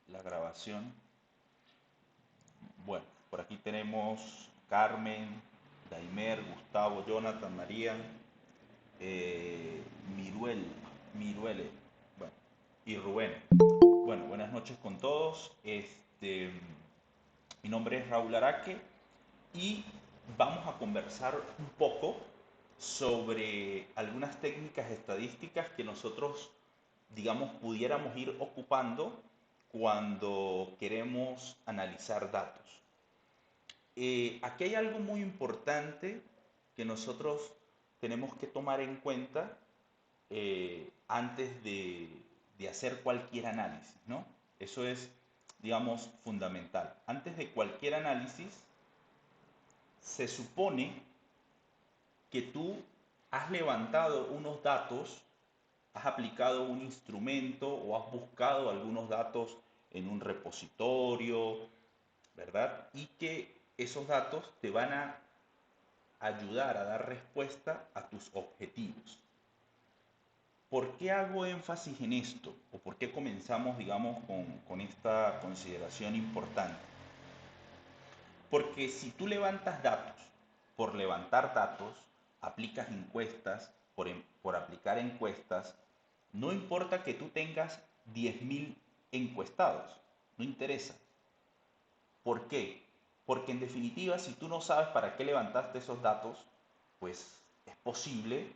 la grabación. Bueno, por aquí tenemos Carmen, Daimer, Gustavo, Jonathan, María, eh, Miruel, Miruele, bueno, y Rubén. Bueno, buenas noches con todos. Mi nombre es Raúl Araque y vamos a conversar un poco sobre algunas técnicas estadísticas que nosotros, digamos, pudiéramos ir ocupando cuando queremos analizar datos. Aquí hay algo muy importante que nosotros tenemos que tomar en cuenta antes de hacer cualquier análisis, ¿no? Eso es, digamos, fundamental. Antes de cualquier análisis, se supone que tú has levantado unos datos, has aplicado un instrumento o has buscado algunos datos en un repositorio, ¿verdad? Y que esos datos te van a ayudar a dar respuesta a tus objetivos. ¿Por qué hago énfasis en esto? ¿O por qué comenzamos, digamos, con esta consideración importante? Porque si tú levantas datos por levantar datos, aplicas encuestas por aplicar encuestas, no importa que tú tengas 10.000 encuestados, no interesa. ¿Por qué? Porque en definitiva, si tú no sabes para qué levantaste esos datos, pues es posible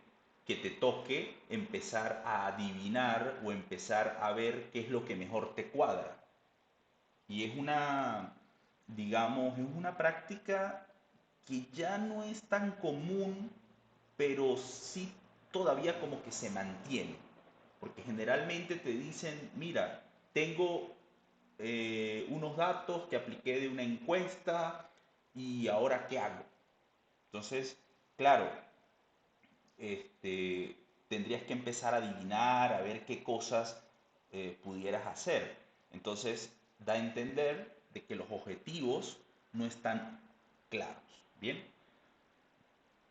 que te toque empezar a adivinar o empezar a ver qué es lo que mejor te cuadra. Y es una, digamos, es una práctica que ya no es tan común, pero sí todavía como que se mantiene. Porque generalmente te dicen, mira, tengo unos datos que apliqué de una encuesta y ahora qué hago. Entonces, claro, este, tendrías que empezar a adivinar, a ver qué cosas pudieras hacer. Entonces, da a entender de que los objetivos no están claros. Bien,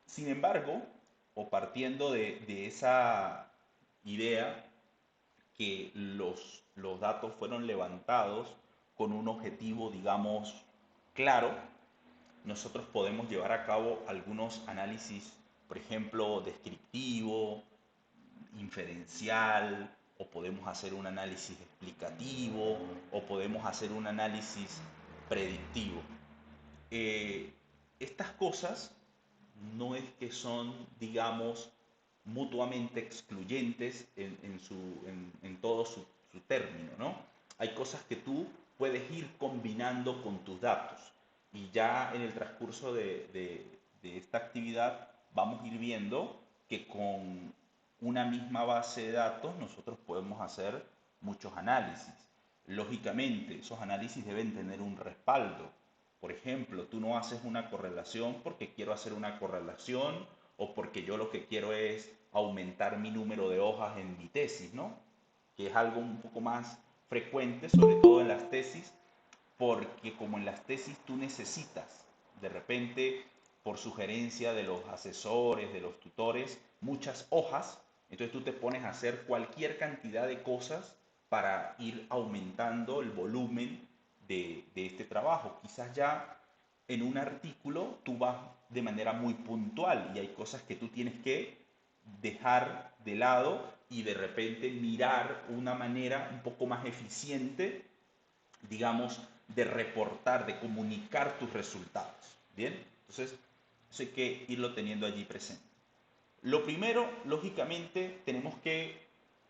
sin embargo, o partiendo de esa idea que los datos fueron levantados con un objetivo, digamos, claro, nosotros podemos llevar a cabo algunos análisis, por ejemplo, descriptivo, inferencial, o podemos hacer un análisis explicativo, o podemos hacer un análisis predictivo. Eh, estas cosas no es que son, digamos, mutuamente excluyentes en todo su término, ¿no? Hay cosas que tú puedes ir combinando con tus datos y ya en el transcurso de esta actividad vamos a ir viendo que con una misma base de datos nosotros podemos hacer muchos análisis. Lógicamente, esos análisis deben tener un respaldo. Por ejemplo, tú no haces una correlación porque quiero hacer una correlación o porque yo lo que quiero es aumentar mi número de hojas en mi tesis, ¿no? Que es algo un poco más frecuente, sobre todo en las tesis, porque como en las tesis tú necesitas, de repente, por sugerencia de los asesores, de los tutores, muchas hojas, entonces tú te pones a hacer cualquier cantidad de cosas para ir aumentando el volumen de este trabajo. Quizás ya en un artículo tú vas de manera muy puntual y hay cosas que tú tienes que dejar de lado y de repente mirar una manera un poco más eficiente, digamos, de reportar, de comunicar tus resultados. Bien, entonces eso hay que irlo teniendo allí presente. Lo primero, lógicamente, tenemos que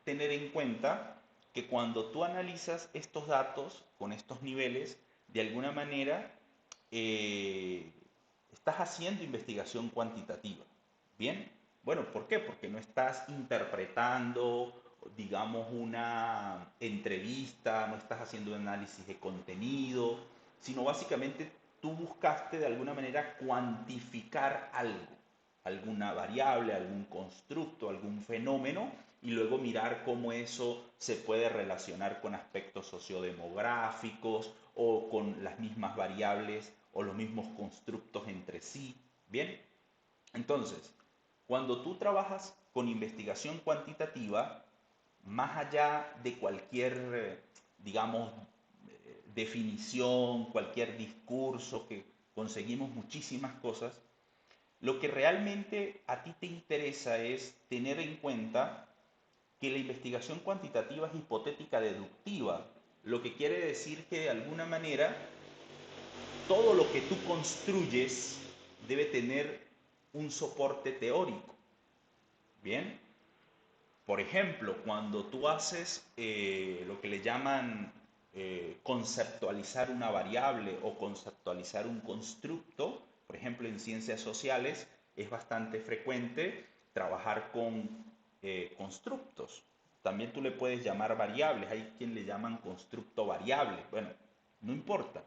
tener en cuenta que cuando tú analizas estos datos con estos niveles, de alguna manera eh, estás haciendo investigación cuantitativa. Bien, bueno, ¿por qué? Porque no estás interpretando, digamos, una entrevista, no estás haciendo un análisis de contenido, sino básicamente tú buscaste de alguna manera cuantificar algo, alguna variable, algún constructo, algún fenómeno, y luego mirar cómo eso se puede relacionar con aspectos sociodemográficos o con las mismas variables o los mismos constructos entre sí. Bien, entonces, cuando tú trabajas con investigación cuantitativa, más allá de cualquier, digamos, definición, cualquier discurso, que conseguimos muchísimas cosas, lo que realmente a ti te interesa es tener en cuenta que la investigación cuantitativa es hipotética deductiva, lo que quiere decir que de alguna manera todo lo que tú construyes debe tener un soporte teórico. Bien, por ejemplo, cuando tú haces lo que le llaman conceptualizar una variable o conceptualizar un constructo, por ejemplo, en ciencias sociales es bastante frecuente trabajar con constructos. También tú le puedes llamar variables, hay quien le llaman constructo variable. Bueno, no importa.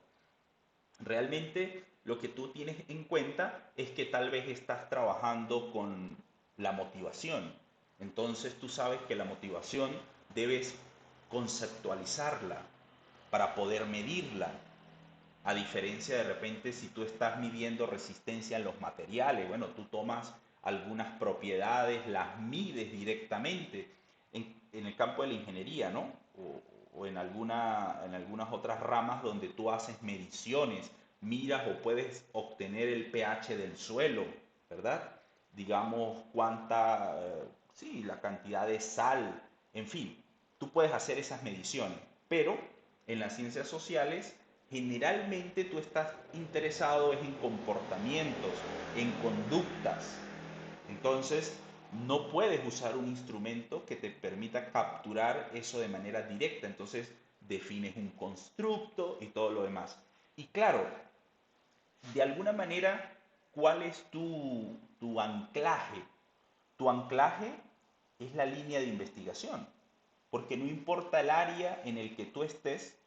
Realmente lo que tú tienes en cuenta es que tal vez estás trabajando con la motivación. Entonces tú sabes que la motivación debes conceptualizarla para poder medirla. A diferencia de repente si tú estás midiendo resistencia en los materiales, bueno, tú tomas algunas propiedades, las mides directamente en el campo de la ingeniería, ¿no? O en algunas otras ramas donde tú haces mediciones, miras o puedes obtener el pH del suelo, ¿verdad? Digamos cuánta, sí, la cantidad de sal, en fin, tú puedes hacer esas mediciones, pero en las ciencias sociales generalmente tú estás interesado es en comportamientos, en conductas. Entonces, no puedes usar un instrumento que te permita capturar eso de manera directa. Entonces, defines un constructo y todo lo demás. Y claro, de alguna manera, ¿cuál es tu anclaje? Tu anclaje es la línea de investigación, porque no importa el área en el que tú estés,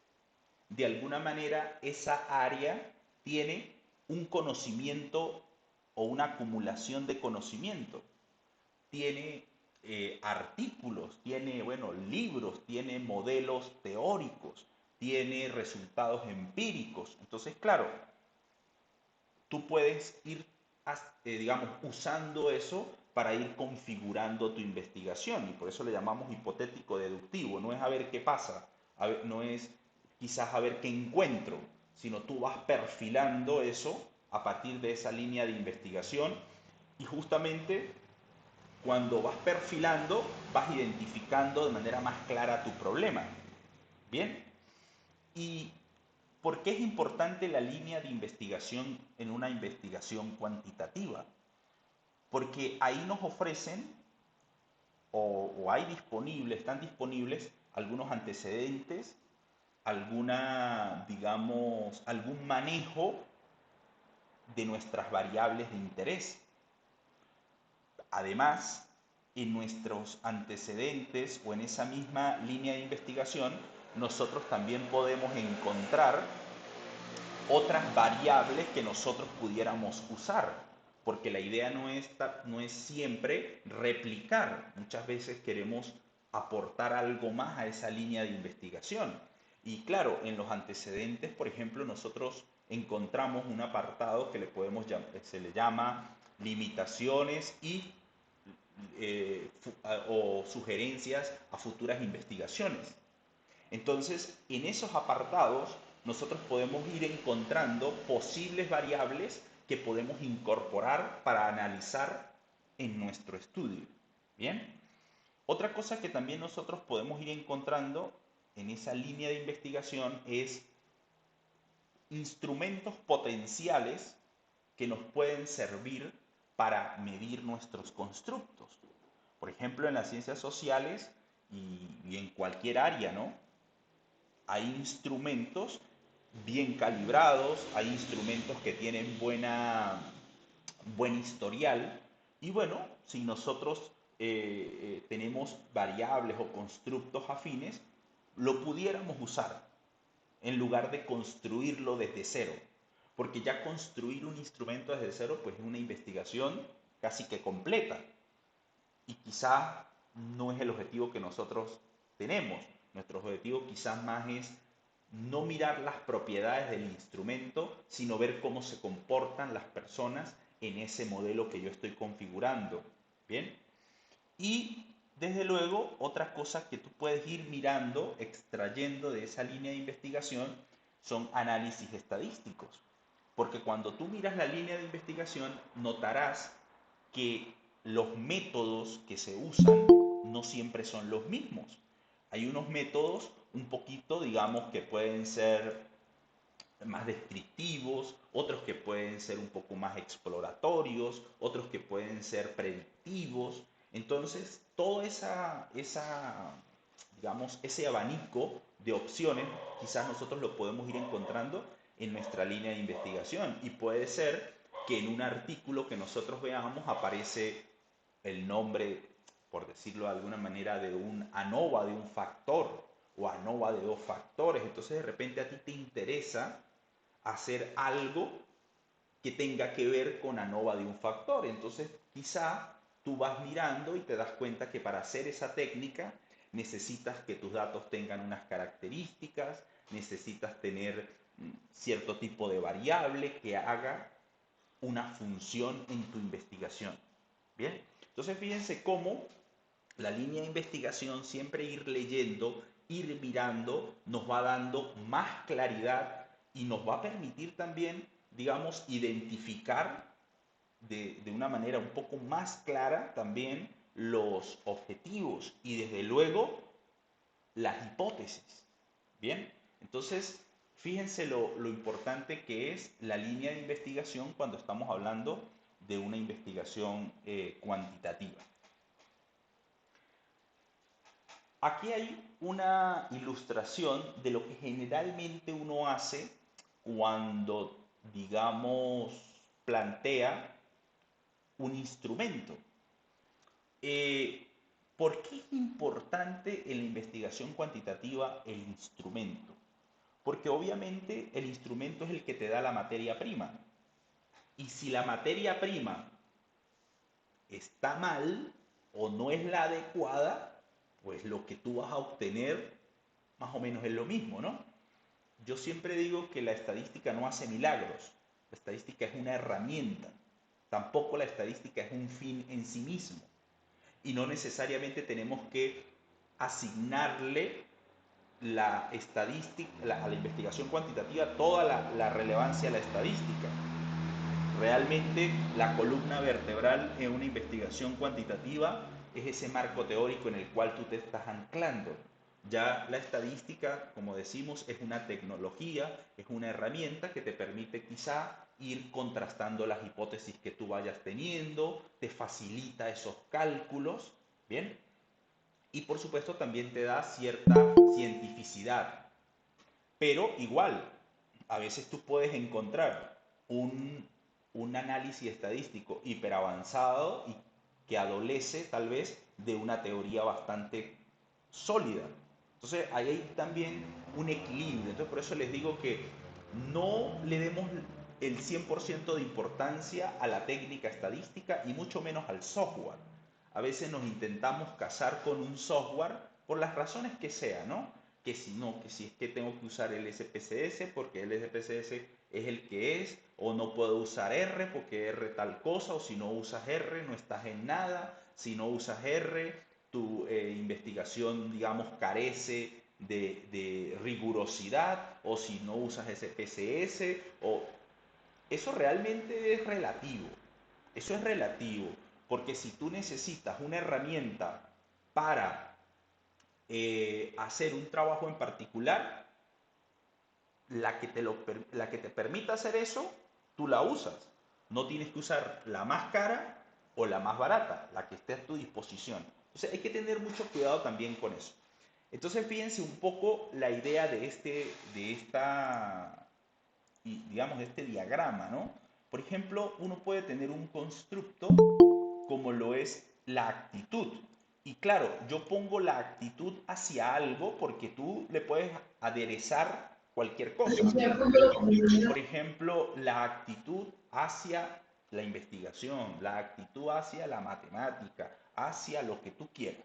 de alguna manera esa área tiene un conocimiento o una acumulación de conocimiento. Tiene artículos, tiene, bueno, libros, tiene modelos teóricos, tiene resultados empíricos. Entonces, claro, tú puedes ir, digamos, usando eso para ir configurando tu investigación y por eso le llamamos hipotético deductivo. No es a ver qué pasa, no es quizás a ver qué encuentro, sino tú vas perfilando eso a partir de esa línea de investigación y justamente cuando vas perfilando vas identificando de manera más clara tu problema. Bien, y ¿por qué es importante la línea de investigación en una investigación cuantitativa? Porque ahí nos ofrecen o hay disponibles, están disponibles algunos antecedentes, digamos, algún manejo de nuestras variables de interés. Además, en nuestros antecedentes o en esa misma línea de investigación, nosotros también podemos encontrar otras variables que nosotros pudiéramos usar, porque la idea no es siempre replicar, muchas veces queremos aportar algo más a esa línea de investigación. Y claro, en los antecedentes, por ejemplo, nosotros encontramos un apartado que se le llama limitaciones y o sugerencias a futuras investigaciones. Entonces, en esos apartados, nosotros podemos ir encontrando posibles variables que podemos incorporar para analizar en nuestro estudio. Bien, otra cosa que también nosotros podemos ir encontrando en esa línea de investigación es instrumentos potenciales que nos pueden servir para medir nuestros constructos. Por ejemplo, en las ciencias sociales y en cualquier área, ¿no? Hay instrumentos bien calibrados, hay instrumentos que tienen buen historial y bueno, si nosotros tenemos variables o constructos afines, lo pudiéramos usar en lugar de construirlo desde cero. Porque ya construir un instrumento desde cero pues es una investigación casi que completa y quizá no es el objetivo que nosotros tenemos. Nuestro objetivo quizás más es no mirar las propiedades del instrumento, sino ver cómo se comportan las personas en ese modelo que yo estoy configurando. Bien. Y desde luego, otra cosa que tú puedes ir mirando, extrayendo de esa línea de investigación, son análisis estadísticos. Porque cuando tú miras la línea de investigación, notarás que los métodos que se usan no siempre son los mismos. Hay unos métodos un poquito, digamos, que pueden ser más descriptivos, otros que pueden ser un poco más exploratorios, otros que pueden ser predictivos. Entonces, todo digamos, ese abanico de opciones, quizás nosotros lo podemos ir encontrando en nuestra línea de investigación. Y puede ser que en un artículo que nosotros veamos aparece el nombre, por decirlo de alguna manera, de un ANOVA de un factor o ANOVA de dos factores. Entonces de repente a ti te interesa hacer algo que tenga que ver con ANOVA de un factor. Entonces quizá tú vas mirando y te das cuenta que para hacer esa técnica necesitas que tus datos tengan unas características, necesitas tener cierto tipo de variable que haga una función en tu investigación. Bien, entonces fíjense cómo la línea de investigación, siempre ir leyendo, ir mirando, nos va dando más claridad y nos va a permitir también, digamos, identificar de una manera un poco más clara también los objetivos y desde luego las hipótesis. Bien, entonces fíjense lo importante que es la línea de investigación cuando estamos hablando de una investigación cuantitativa. Aquí hay una ilustración de lo que generalmente uno hace cuando, digamos, plantea un instrumento. ¿Por qué es importante en la investigación cuantitativa el instrumento? Porque obviamente el instrumento es el que te da la materia prima. Y si la materia prima está mal o no es la adecuada, pues lo que tú vas a obtener más o menos es lo mismo, ¿no? Yo siempre digo que la estadística no hace milagros. La estadística es una herramienta. Tampoco la estadística es un fin en sí mismo. Y no necesariamente tenemos que asignarle la estadística, a la investigación cuantitativa toda la relevancia a la estadística. Realmente la columna vertebral en una investigación cuantitativa es ese marco teórico en el cual tú te estás anclando. Ya la estadística, como decimos, es una tecnología, es una herramienta que te permite quizá ir contrastando las hipótesis que tú vayas teniendo, te facilita esos cálculos, ¿bien? Y por supuesto también te da cierta cientificidad. Pero igual, a veces tú puedes encontrar un análisis estadístico hiperavanzado y que adolece tal vez de una teoría bastante sólida. Entonces ahí hay también un equilibrio. Entonces por eso les digo que no le demos el 100% de importancia a la técnica estadística y mucho menos al software. A veces nos intentamos casar con un software por las razones que sea, ¿no? Que si no, que si es que tengo que usar el SPSS porque el SPSS es el que es, o no puedo usar R porque R tal cosa, o si no usas R no estás en nada, si no usas R tu investigación, digamos, carece de rigurosidad, o si no usas SPSS, o eso realmente es relativo. Eso es relativo, porque si tú necesitas una herramienta para hacer un trabajo en particular, la que te permita hacer eso, tú la usas. No tienes que usar la más cara o la más barata, la que esté a tu disposición. Entonces hay que tener mucho cuidado también con eso. Entonces fíjense un poco la idea digamos, de este diagrama, ¿no? Por ejemplo, uno puede tener un constructo como lo es la actitud. Y claro, yo pongo la actitud hacia algo porque tú le puedes aderezar cualquier cosa. Por ejemplo, la actitud hacia la investigación, la actitud hacia la matemática, hacia lo que tú quieras.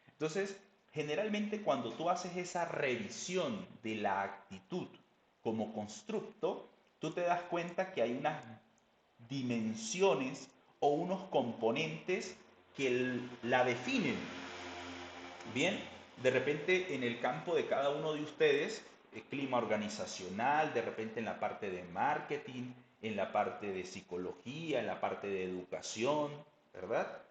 Entonces, generalmente cuando tú haces esa revisión de la actitud como constructo, tú te das cuenta que hay unas dimensiones o unos componentes que la definen. Bien, de repente en el campo de cada uno de ustedes, clima organizacional, de repente en la parte de marketing, en la parte de psicología, en la parte de educación, ¿verdad?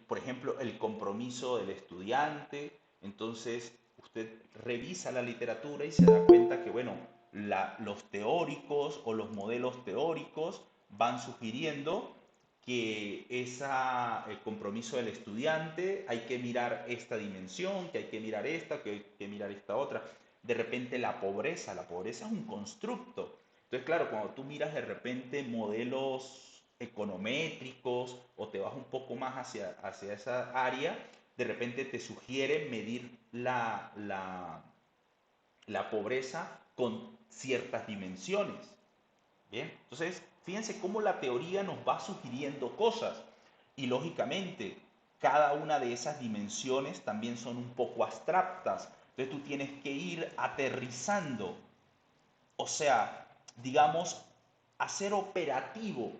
Por ejemplo, el compromiso del estudiante. Entonces, usted revisa la literatura y se da cuenta que, bueno, los teóricos o los modelos teóricos van sugiriendo que el compromiso del estudiante hay que mirar esta dimensión, que hay que mirar esta, que hay que mirar esta otra. De repente la pobreza es un constructo. Entonces, claro, cuando tú miras de repente modelos econométricos o te vas un poco más hacia esa área, de repente te sugiere medir la pobreza con ciertas dimensiones. Bien, entonces fíjense cómo la teoría nos va sugiriendo cosas y lógicamente cada una de esas dimensiones también son un poco abstractas. Entonces tú tienes que ir aterrizando, o sea, digamos, hacer operativo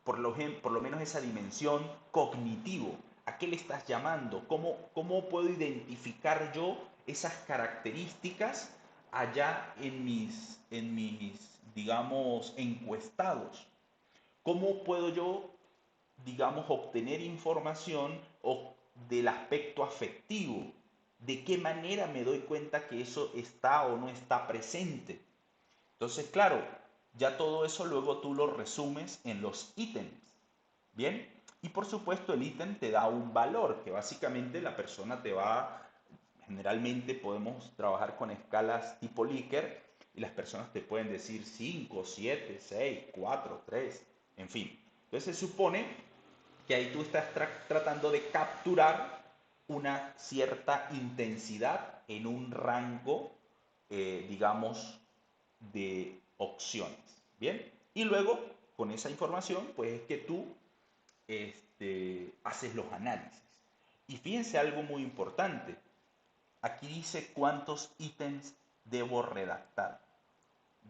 por lo menos esa dimensión cognitivo. ¿A qué le estás llamando? ¿Cómo puedo identificar yo esas características allá en mis, digamos, encuestados? ¿Cómo puedo yo, digamos, obtener información del aspecto afectivo? ¿De qué manera me doy cuenta que eso está o no está presente? Entonces, claro, ya todo eso luego tú lo resumes en los ítems. ¿Bien? Y por supuesto el ítem te da un valor que básicamente la persona te va, generalmente podemos trabajar con escalas tipo Likert y las personas te pueden decir 5, 7, 6, 4, 3, en fin. Entonces se supone que ahí tú estás tratando de capturar una cierta intensidad en un rango, digamos, de opciones. ¿Bien? Y luego, con esa información, pues es que tú haces los análisis. Y fíjense algo muy importante. Aquí dice cuántos ítems debo redactar.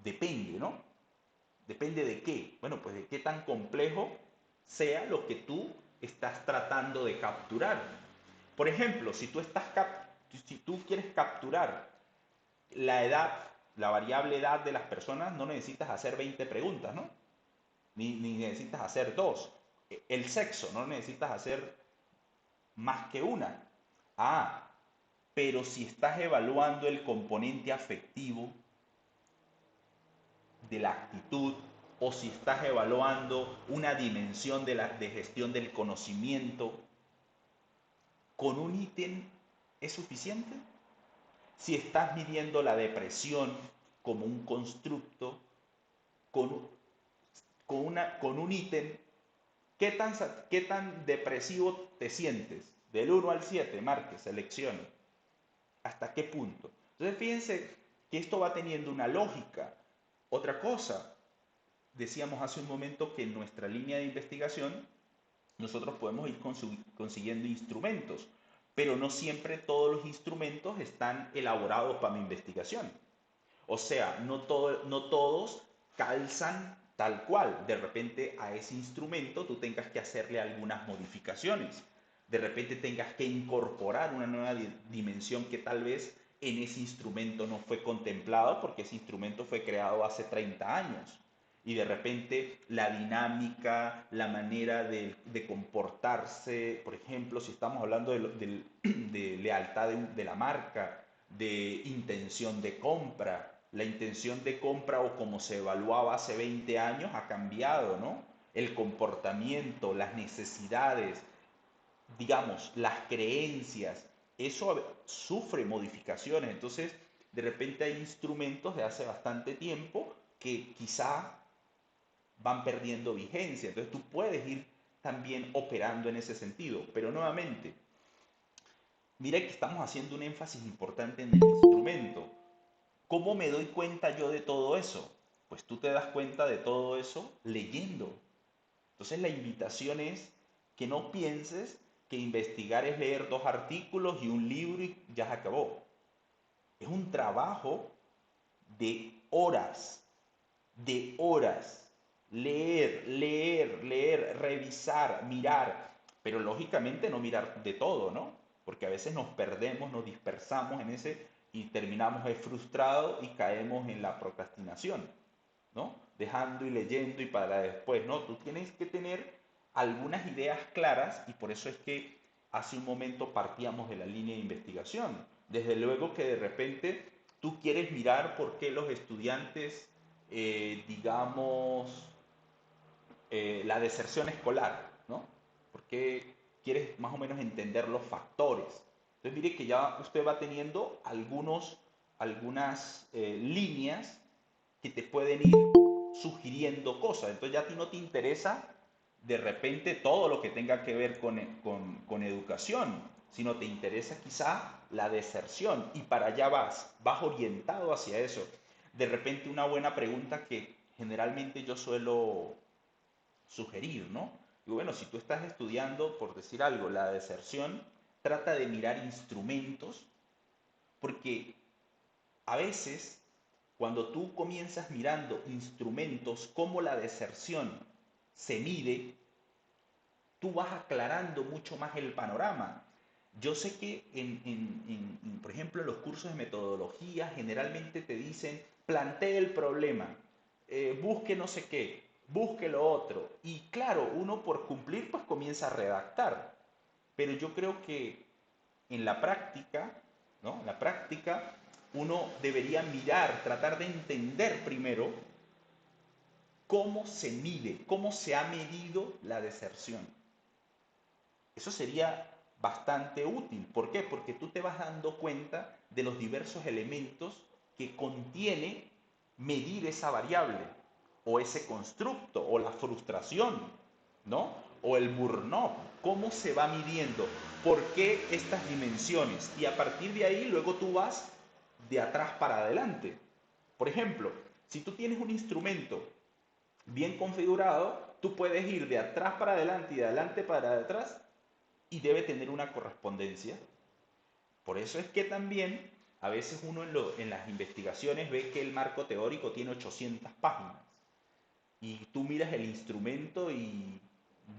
Depende, ¿no? Depende de qué. Bueno, pues de qué tan complejo sea lo que tú estás tratando de capturar. Por ejemplo, si tú quieres capturar la edad, la variable edad de las personas, no necesitas hacer 20 preguntas, ¿no? Ni necesitas hacer dos. El sexo, no necesitas hacer más que una. Ah, pero si estás evaluando el componente afectivo de la actitud o si estás evaluando una dimensión de gestión del conocimiento, ¿con un ítem es suficiente? Si estás midiendo la depresión como un constructo, con, con un ítem, ¿qué tan depresivo te sientes? Del 1 al 7, marque, seleccione. ¿Hasta qué punto? Entonces fíjense que esto va teniendo una lógica. Otra cosa, decíamos hace un momento que en nuestra línea de investigación nosotros podemos ir consiguiendo instrumentos, pero no siempre todos los instrumentos están elaborados para mi investigación. O sea, no todos calzan tal cual. De repente a ese instrumento tú tengas que hacerle algunas modificaciones. De repente tengas que incorporar una nueva dimensión que tal vez en ese instrumento no fue contemplado porque ese instrumento fue creado hace 30 años. Y de repente la dinámica, la manera de comportarse, por ejemplo, si estamos hablando de lealtad de la marca, de intención de compra, la intención de compra o como se evaluaba hace 20 años ha cambiado, ¿no? El comportamiento, las necesidades, digamos, las creencias, eso sufre modificaciones. Entonces, de repente hay instrumentos de hace bastante tiempo que quizá van perdiendo vigencia. Entonces, tú puedes ir también operando en ese sentido. Pero nuevamente, mira que estamos haciendo un énfasis importante en el instrumento. ¿Cómo me doy cuenta yo de todo eso? Pues tú te das cuenta de todo eso leyendo. Entonces la invitación es que no pienses que investigar es leer 2 artículos y un libro y ya se acabó. Es un trabajo de horas. Leer, leer, leer, revisar, mirar, pero lógicamente no mirar de todo, ¿no? Porque a veces nos perdemos, nos dispersamos en ese y terminamos frustrados y caemos en la procrastinación, ¿no? Dejando y leyendo y para después, ¿no? Tú tienes que tener algunas ideas claras y por eso es que hace un momento partíamos de la línea de investigación. Desde luego que de repente tú quieres mirar por qué los estudiantes, digamos, la deserción escolar, ¿no? Porque quieres más o menos entender los factores. Entonces mire que ya usted va teniendo algunas líneas que te pueden ir sugiriendo cosas. Entonces ya a ti no te interesa de repente todo lo que tenga que ver con educación, sino te interesa quizá la deserción y para allá vas orientado hacia eso. De repente una buena pregunta que generalmente yo suelo sugerir, ¿no? Y bueno, si tú estás estudiando, por decir algo, la deserción, trata de mirar instrumentos, porque a veces cuando tú comienzas mirando instrumentos, cómo la deserción se mide, tú vas aclarando mucho más el panorama. Yo sé que, por ejemplo, en los cursos de metodología generalmente te dicen, plantee el problema, busque no sé qué, busque lo otro. Y claro, uno por cumplir pues comienza a redactar. Pero yo creo que en la práctica, ¿no? En la práctica uno debería mirar, tratar de entender primero cómo se mide, cómo se ha medido la deserción. Eso sería bastante útil. ¿Por qué? Porque tú te vas dando cuenta de los diversos elementos que contiene medir esa variable o ese constructo o la frustración, ¿no? O el burnout. ¿Cómo se va midiendo? ¿Por qué estas dimensiones? Y a partir de ahí luego tú vas de atrás para adelante. Por ejemplo, si tú tienes un instrumento bien configurado, tú puedes ir de atrás para adelante y de adelante para atrás y debe tener una correspondencia. Por eso es que también a veces uno en las investigaciones ve que el marco teórico tiene 800 páginas y tú miras el instrumento y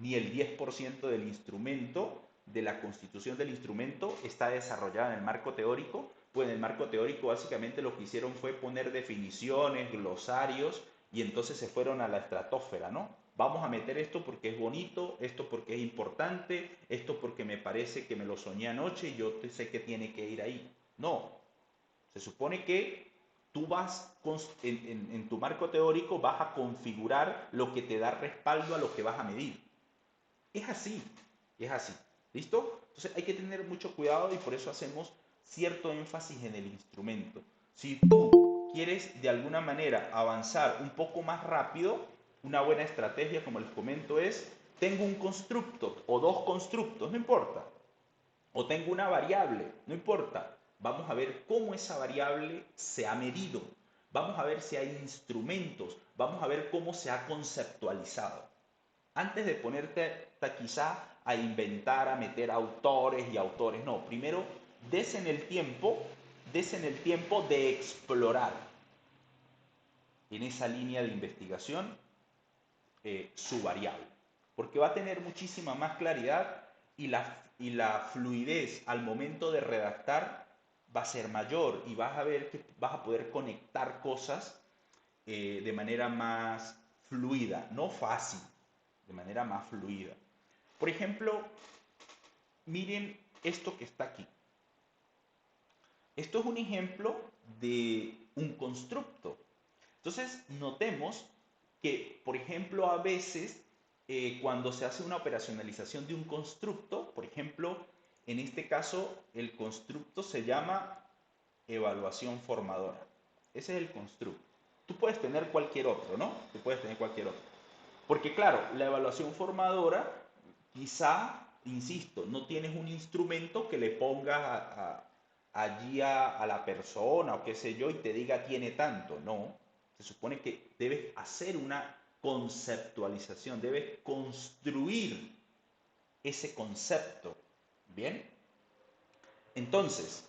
ni el 10% del instrumento, de la constitución del instrumento, está desarrollada en el marco teórico. Pues en el marco teórico básicamente lo que hicieron fue poner definiciones, glosarios, y entonces se fueron a la estratosfera, ¿no? Vamos a meter esto porque es bonito, esto porque es importante, esto porque me parece que me lo soñé anoche y yo sé que tiene que ir ahí. No, se supone que tú vas en tu marco teórico vas a configurar lo que te da respaldo a lo que vas a medir. Es así, es así. ¿Listo? Entonces hay que tener mucho cuidado y por eso hacemos cierto énfasis en el instrumento. Si tú quieres de alguna manera avanzar un poco más rápido, una buena estrategia, como les comento, es tengo un constructo o dos constructos, no importa. O tengo una variable, no importa. Vamos a ver cómo esa variable se ha medido. Vamos a ver si hay instrumentos. Vamos a ver cómo se ha conceptualizado. Antes de ponerte quizá a inventar, a meter autores y autores, no. Primero, desen el tiempo de explorar en esa línea de investigación su variable. Porque va a tener muchísima más claridad y la fluidez al momento de redactar va a ser mayor y vas a ver que vas a poder conectar cosas de manera más fluida, no fácil, de manera más fluida. Por ejemplo, miren esto que está aquí. Esto es un ejemplo de un constructo. Entonces, notemos que, por ejemplo, a veces cuando se hace una operacionalización de un constructo, por ejemplo, en este caso el constructo se llama evaluación formadora. Ese es el constructo. Tú puedes tener cualquier otro, ¿no? Tú puedes tener cualquier otro. Porque claro, la evaluación formadora, quizá, insisto, no tienes un instrumento que le pongas allí a la persona o qué sé yo y te diga tiene tanto. No, se supone que debes hacer una conceptualización, debes construir ese concepto. ¿Bien? Entonces,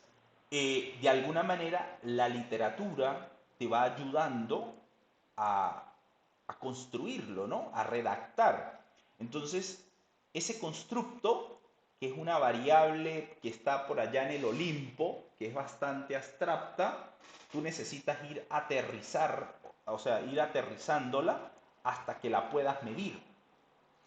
de alguna manera la literatura te va ayudando a, a construirlo, ¿no? A redactar. Entonces, ese constructo que es una variable que está por allá en el Olimpo, que es bastante abstracta, tú necesitas ir a aterrizar, o sea, ir aterrizándola hasta que la puedas medir.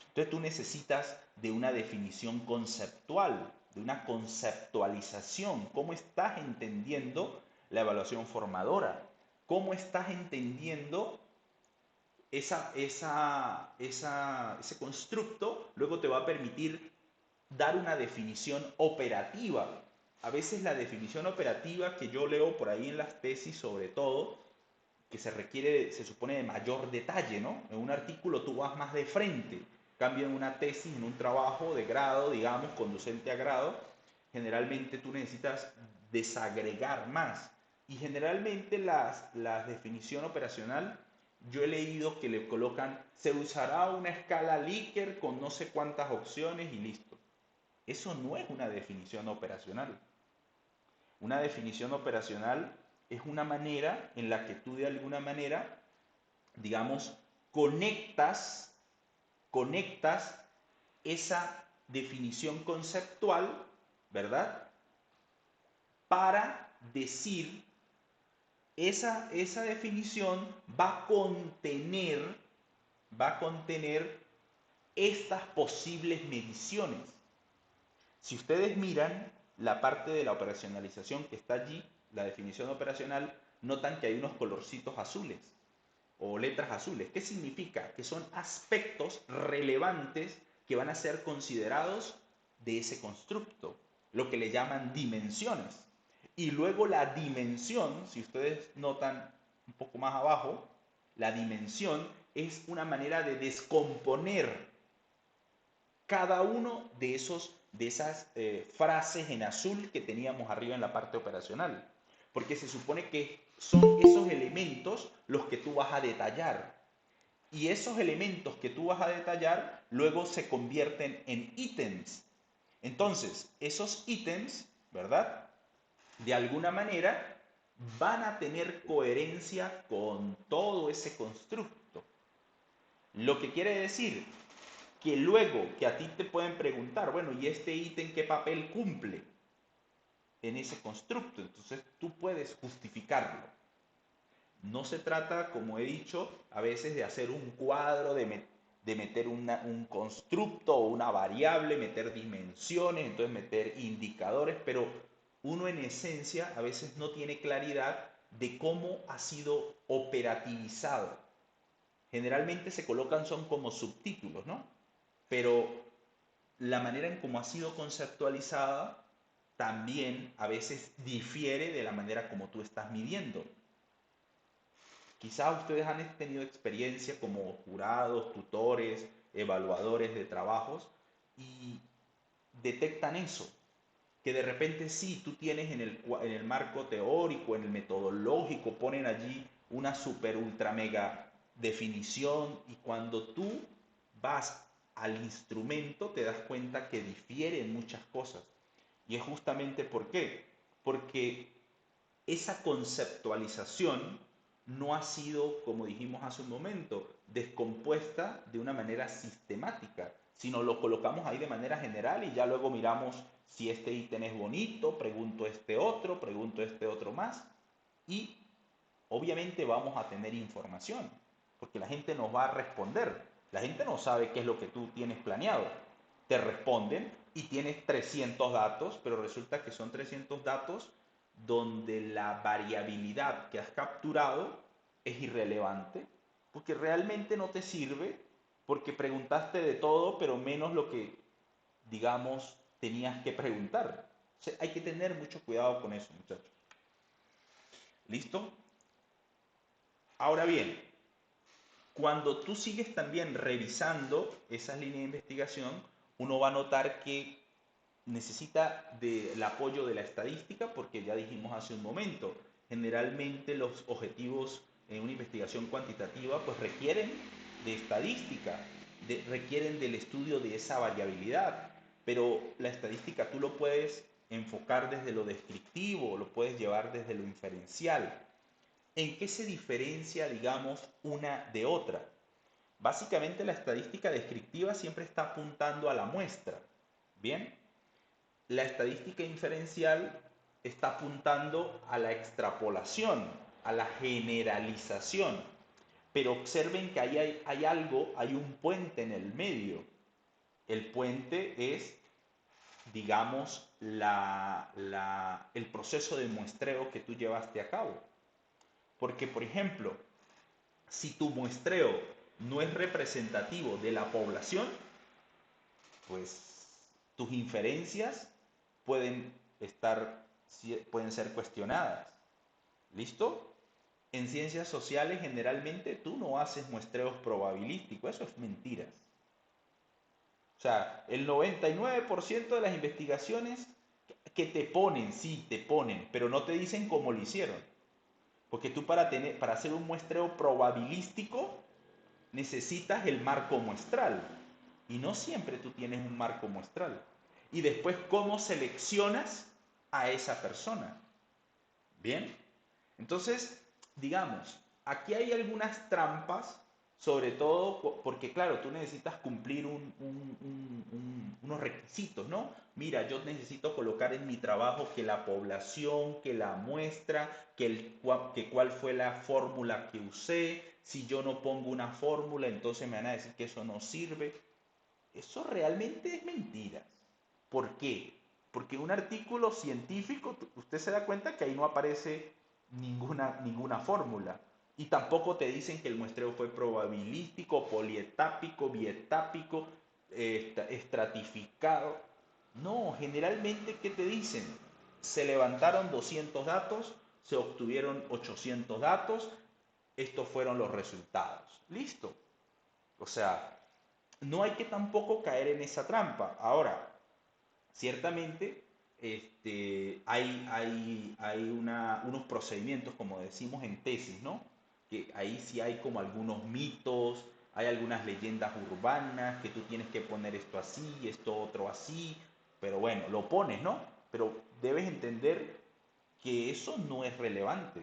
Entonces tú necesitas de una definición conceptual, de una conceptualización. ¿Cómo estás entendiendo la evaluación formadora? ¿Cómo estás entendiendo ese constructo? Luego te va a permitir dar una definición operativa. A veces la definición operativa que yo leo por ahí en las tesis, sobre todo, que se requiere, se supone, de mayor detalle, ¿no? En un artículo tú vas más de frente, cambio en una tesis, en un trabajo de grado, digamos, conducente a grado, generalmente tú necesitas desagregar más. Y generalmente la definición operacional, yo he leído que le colocan, se usará una escala Likert con no sé cuántas opciones y listo. Eso no es una definición operacional. Una definición operacional es una manera en la que tú de alguna manera, digamos, conectas esa definición conceptual, ¿verdad? Para decir, esa definición va a contener estas posibles mediciones. Si ustedes miran la parte de la operacionalización que está allí, la definición operacional, notan que hay unos colorcitos azules o letras azules. ¿Qué significa? Que son aspectos relevantes que van a ser considerados de ese constructo, lo que le llaman dimensiones. Y luego la dimensión, si ustedes notan un poco más abajo, la dimensión es una manera de descomponer cada uno de esas frases en azul que teníamos arriba en la parte operacional. Porque se supone que son esos elementos los que tú vas a detallar. Y esos elementos que tú vas a detallar luego se convierten en ítems. Entonces, esos ítems, ¿verdad? De alguna manera van a tener coherencia con todo ese constructo. Lo que quiere decir que luego que a ti te pueden preguntar, bueno, ¿y este ítem qué papel cumple en ese constructo? Entonces tú puedes justificarlo. No se trata, como he dicho, a veces de hacer un cuadro, de meter un constructo o una variable, meter dimensiones, entonces meter indicadores, pero uno en esencia a veces no tiene claridad de cómo ha sido operativizado. Generalmente se colocan son como subtítulos, ¿no? Pero la manera en cómo ha sido conceptualizada también a veces difiere de la manera como tú estás midiendo. Quizás ustedes han tenido experiencia como jurados, tutores, evaluadores de trabajos y detectan eso, que de repente sí, tú tienes en el marco teórico, en el metodológico, ponen allí una super ultra mega definición y cuando tú vas al instrumento te das cuenta que difieren muchas cosas. Y es justamente ¿por qué? Porque esa conceptualización no ha sido, como dijimos hace un momento, descompuesta de una manera sistemática, sino lo colocamos ahí de manera general y ya luego miramos si este ítem es bonito, pregunto este otro más y obviamente vamos a tener información, porque la gente nos va a responder. La gente no sabe qué es lo que tú tienes planeado. Te responden y tienes 300 datos, pero resulta que son 300 datos donde la variabilidad que has capturado es irrelevante, porque realmente no te sirve, porque preguntaste de todo, pero menos lo que, digamos, tenías que preguntar. O sea, hay que tener mucho cuidado con eso, muchachos. ¿Listo? Ahora bien, cuando tú sigues también revisando esas líneas de investigación, uno va a notar que necesita del apoyo de la estadística, porque ya dijimos hace un momento, generalmente los objetivos en una investigación cuantitativa pues requieren de estadística, requieren del estudio de esa variabilidad, pero la estadística tú lo puedes enfocar desde lo descriptivo, lo puedes llevar desde lo inferencial. ¿En qué se diferencia, digamos, una de otra? Básicamente la estadística descriptiva siempre está apuntando a la muestra, ¿bien? la estadística inferencial está apuntando a la extrapolación, a la generalización. Pero observen que ahí hay algo, hay un puente en el medio. El puente es, digamos, el proceso de muestreo que tú llevaste a cabo. Porque, por ejemplo, si tu muestreo no es representativo de la población, pues tus inferencias pueden pueden ser cuestionadas. ¿Listo? En ciencias sociales generalmente tú no haces muestreos probabilísticos, eso es mentira. O sea, el 99% de las investigaciones que te ponen, sí, te ponen, pero no te dicen cómo lo hicieron. Porque tú para hacer un muestreo probabilístico necesitas el marco muestral. Y no siempre tú tienes un marco muestral. Y después, ¿cómo seleccionas a esa persona? Bien. Entonces, digamos, aquí hay algunas trampas, sobre todo porque, claro, tú necesitas cumplir unos requisitos, ¿no? Mira, yo necesito colocar en mi trabajo que la población, que la muestra, que cuál fue la fórmula que usé. Si yo no pongo una fórmula, entonces me van a decir que eso no sirve. Eso realmente es mentira. ¿Por qué? Porque un artículo científico, usted se da cuenta que ahí no aparece ninguna fórmula. Y tampoco te dicen que el muestreo fue probabilístico, polietápico, bietápico, estratificado. No, generalmente, ¿qué te dicen? Se levantaron 200 datos, se obtuvieron 800 datos, estos fueron los resultados. Listo. O sea, no hay que tampoco caer en esa trampa. Ahora, ciertamente, hay unos procedimientos, como decimos en tesis, ¿no? Que ahí sí hay como algunos mitos, hay algunas leyendas urbanas, que tú tienes que poner esto así, esto otro así, pero bueno, lo pones, ¿no? Pero debes entender que eso no es relevante,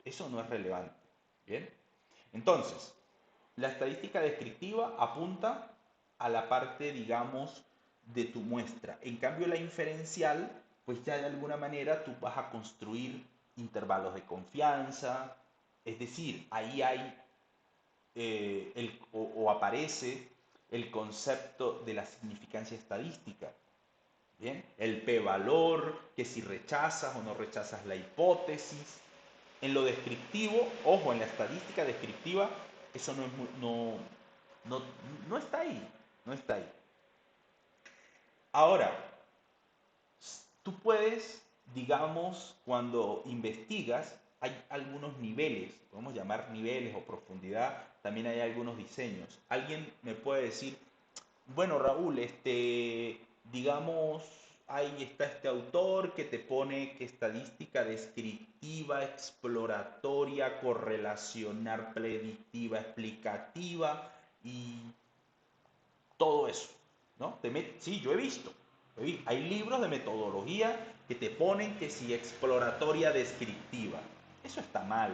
eso no es relevante, ¿bien? Entonces, la estadística descriptiva apunta a la parte, digamos, de tu muestra. En cambio, la inferencial, pues ya de alguna manera tú vas a construir intervalos de confianza, es decir, ahí hay o aparece el concepto de la significancia estadística. ¿Bien? El p-valor, que si rechazas o no rechazas la hipótesis. En lo descriptivo, ojo, en la estadística descriptiva, eso no, no está ahí, no está ahí. Ahora, tú puedes, digamos, cuando investigas, hay algunos niveles, podemos llamar niveles o profundidad, también hay algunos diseños. Alguien me puede decir, bueno, Raúl, digamos, ahí está este autor que te pone que estadística descriptiva, exploratoria, correlacional, predictiva, explicativa y todo eso, ¿no? Sí, yo he visto. Hay libros de metodología que te ponen que si exploratoria descriptiva. Eso está mal.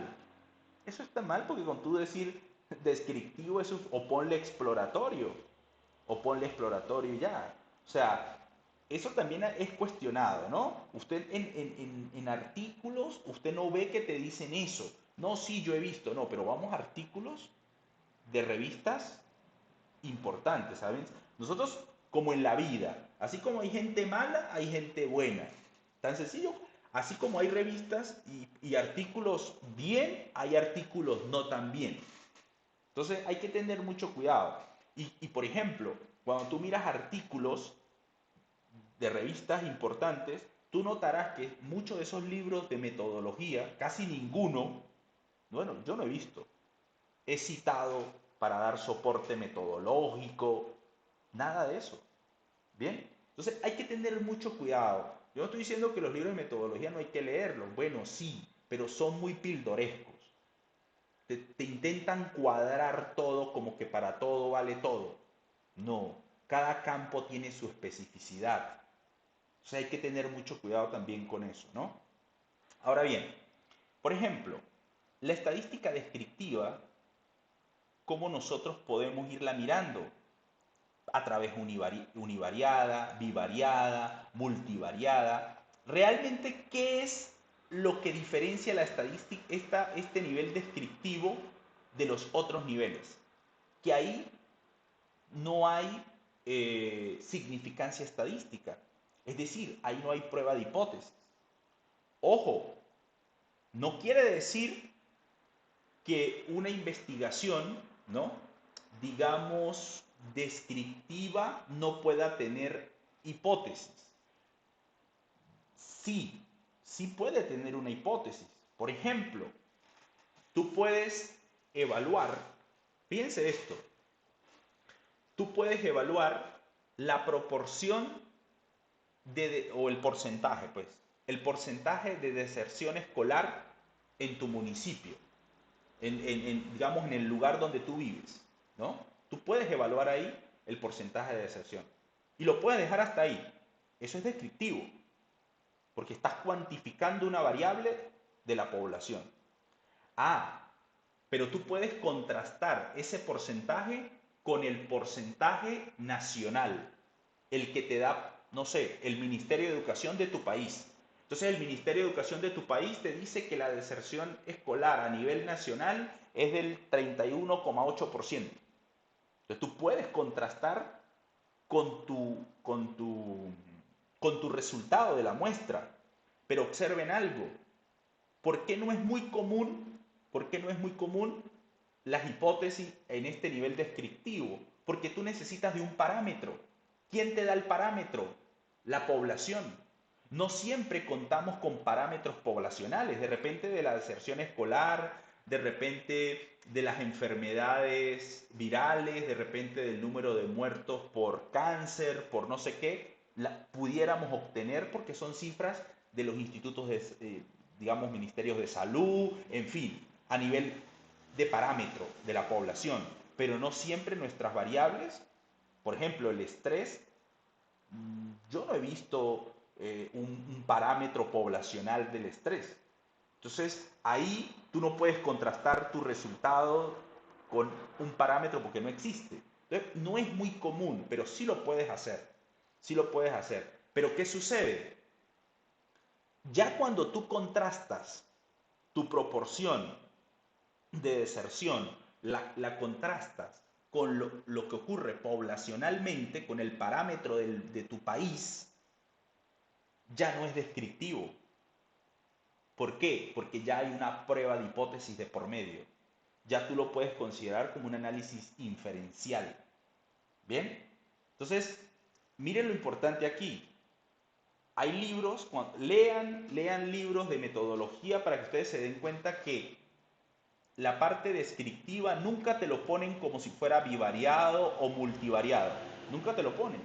Eso está mal porque con tú decir descriptivo eso, o ponle exploratorio o ponle exploratorio ya. O sea, eso también es cuestionado, ¿no? Usted en artículos, usted no ve que te dicen eso. No, sí, yo he visto, no, pero vamos a artículos de revistas importantes, ¿saben? Nosotros, como en la vida, así como hay gente mala, hay gente buena. Tan sencillo, así como hay revistas y artículos bien, hay artículos no tan bien. Entonces hay que tener mucho cuidado. Por ejemplo, cuando tú miras artículos de revistas importantes, tú notarás que muchos de esos libros de metodología, casi ninguno, bueno, yo no he visto, he citado para dar soporte metodológico, nada de eso. Bien, entonces hay que tener mucho cuidado. Yo no estoy diciendo que los libros de metodología no hay que leerlos, bueno, sí, pero son muy pildorescos. Te intentan cuadrar todo como que para todo vale todo. No, cada campo tiene su especificidad. O sea, hay que tener mucho cuidado también con eso, ¿no? Ahora bien, por ejemplo, la estadística descriptiva, ¿cómo nosotros podemos irla mirando? a través univariada, bivariada, multivariada. Realmente, ¿qué es lo que diferencia la estadística, este nivel descriptivo de los otros niveles? Que ahí no hay significancia estadística. Es decir, ahí no hay prueba de hipótesis. Ojo, no quiere decir que una investigación, ¿no? Digamos, descriptiva no pueda tener hipótesis. Sí, sí puede tener una hipótesis. Por ejemplo, tú puedes evaluar, piense esto, tú puedes evaluar la proporción o el porcentaje, pues, el porcentaje de deserción escolar en tu municipio, digamos, en el lugar donde tú vives, ¿no? Tú puedes evaluar ahí el porcentaje de deserción y lo puedes dejar hasta ahí. Eso es descriptivo, porque estás cuantificando una variable de la población. Ah, pero tú puedes contrastar ese porcentaje con el porcentaje nacional, el que te da, no sé, el Ministerio de Educación de tu país. Entonces el Ministerio de Educación de tu país te dice que la deserción escolar a nivel nacional es del 31,8%. Entonces tú puedes contrastar con tu resultado de la muestra. Pero observen algo, ¿por qué no es muy común? ¿Por qué no es muy común las hipótesis en este nivel descriptivo? Porque tú necesitas de un parámetro. ¿Quién te da el parámetro? La población. No siempre contamos con parámetros poblacionales. De repente de la deserción escolar, de repente de las enfermedades virales, de repente del número de muertos por cáncer, por no sé qué, pudiéramos obtener porque son cifras de los institutos digamos, ministerios de salud, en fin, a nivel de parámetro de la población, pero no siempre nuestras variables, por ejemplo, el estrés, yo no he visto un parámetro poblacional del estrés. Entonces, ahí tú no puedes contrastar tu resultado con un parámetro porque no existe. Entonces, no es muy común, pero sí lo puedes hacer. Sí lo puedes hacer. Pero ¿qué sucede? Ya cuando tú contrastas tu proporción de deserción, la contrastas con lo que ocurre poblacionalmente, con el parámetro de tu país, ya no es descriptivo. ¿Por qué? Porque ya hay una prueba de hipótesis de por medio. Ya tú lo puedes considerar como un análisis inferencial. ¿Bien? Entonces, miren lo importante aquí. Hay libros, lean libros de metodología para que ustedes se den cuenta que la parte descriptiva nunca te lo ponen como si fuera bivariado o multivariado. Nunca te lo ponen.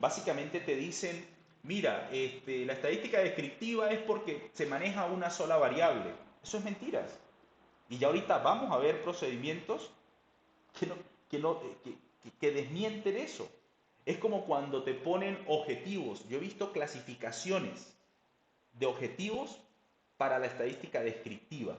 Básicamente te dicen, mira, la estadística descriptiva es porque se maneja una sola variable. Eso es mentiras. Y ya ahorita vamos a ver procedimientos que, no, que, no, que desmienten eso. Es como cuando te ponen objetivos. Yo he visto clasificaciones de objetivos para la estadística descriptiva.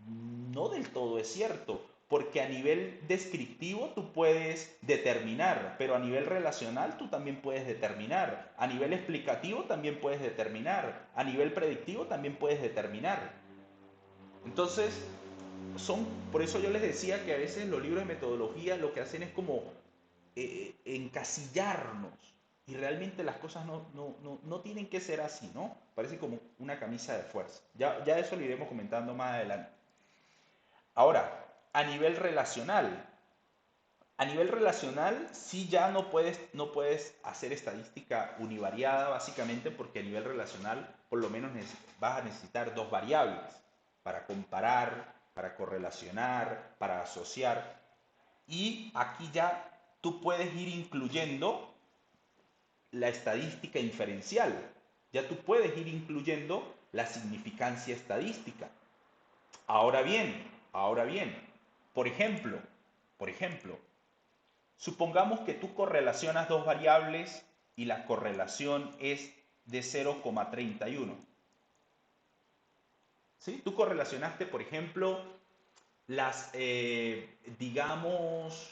No del todo es cierto, porque a nivel descriptivo tú puedes determinar, pero a nivel relacional tú también puedes determinar, a nivel explicativo también puedes determinar, a nivel predictivo también puedes determinar. Entonces, por eso yo les decía que a veces los libros de metodología lo que hacen es como encasillarnos y realmente las cosas no tienen que ser así, ¿no? Parece como una camisa de fuerza. Ya eso lo iremos comentando más adelante. Ahora, a nivel relacional sí ya no puedes hacer estadística univariada básicamente porque a nivel relacional por lo menos vas a necesitar dos variables para comparar, para correlacionar, para asociar. Y aquí ya tú puedes ir incluyendo la estadística inferencial. Ya tú puedes ir incluyendo la significancia estadística. Ahora bien, por ejemplo, por ejemplo, supongamos que tú correlacionas dos variables y la correlación es de 0,31. ¿Sí? Tú correlacionaste, por ejemplo, digamos,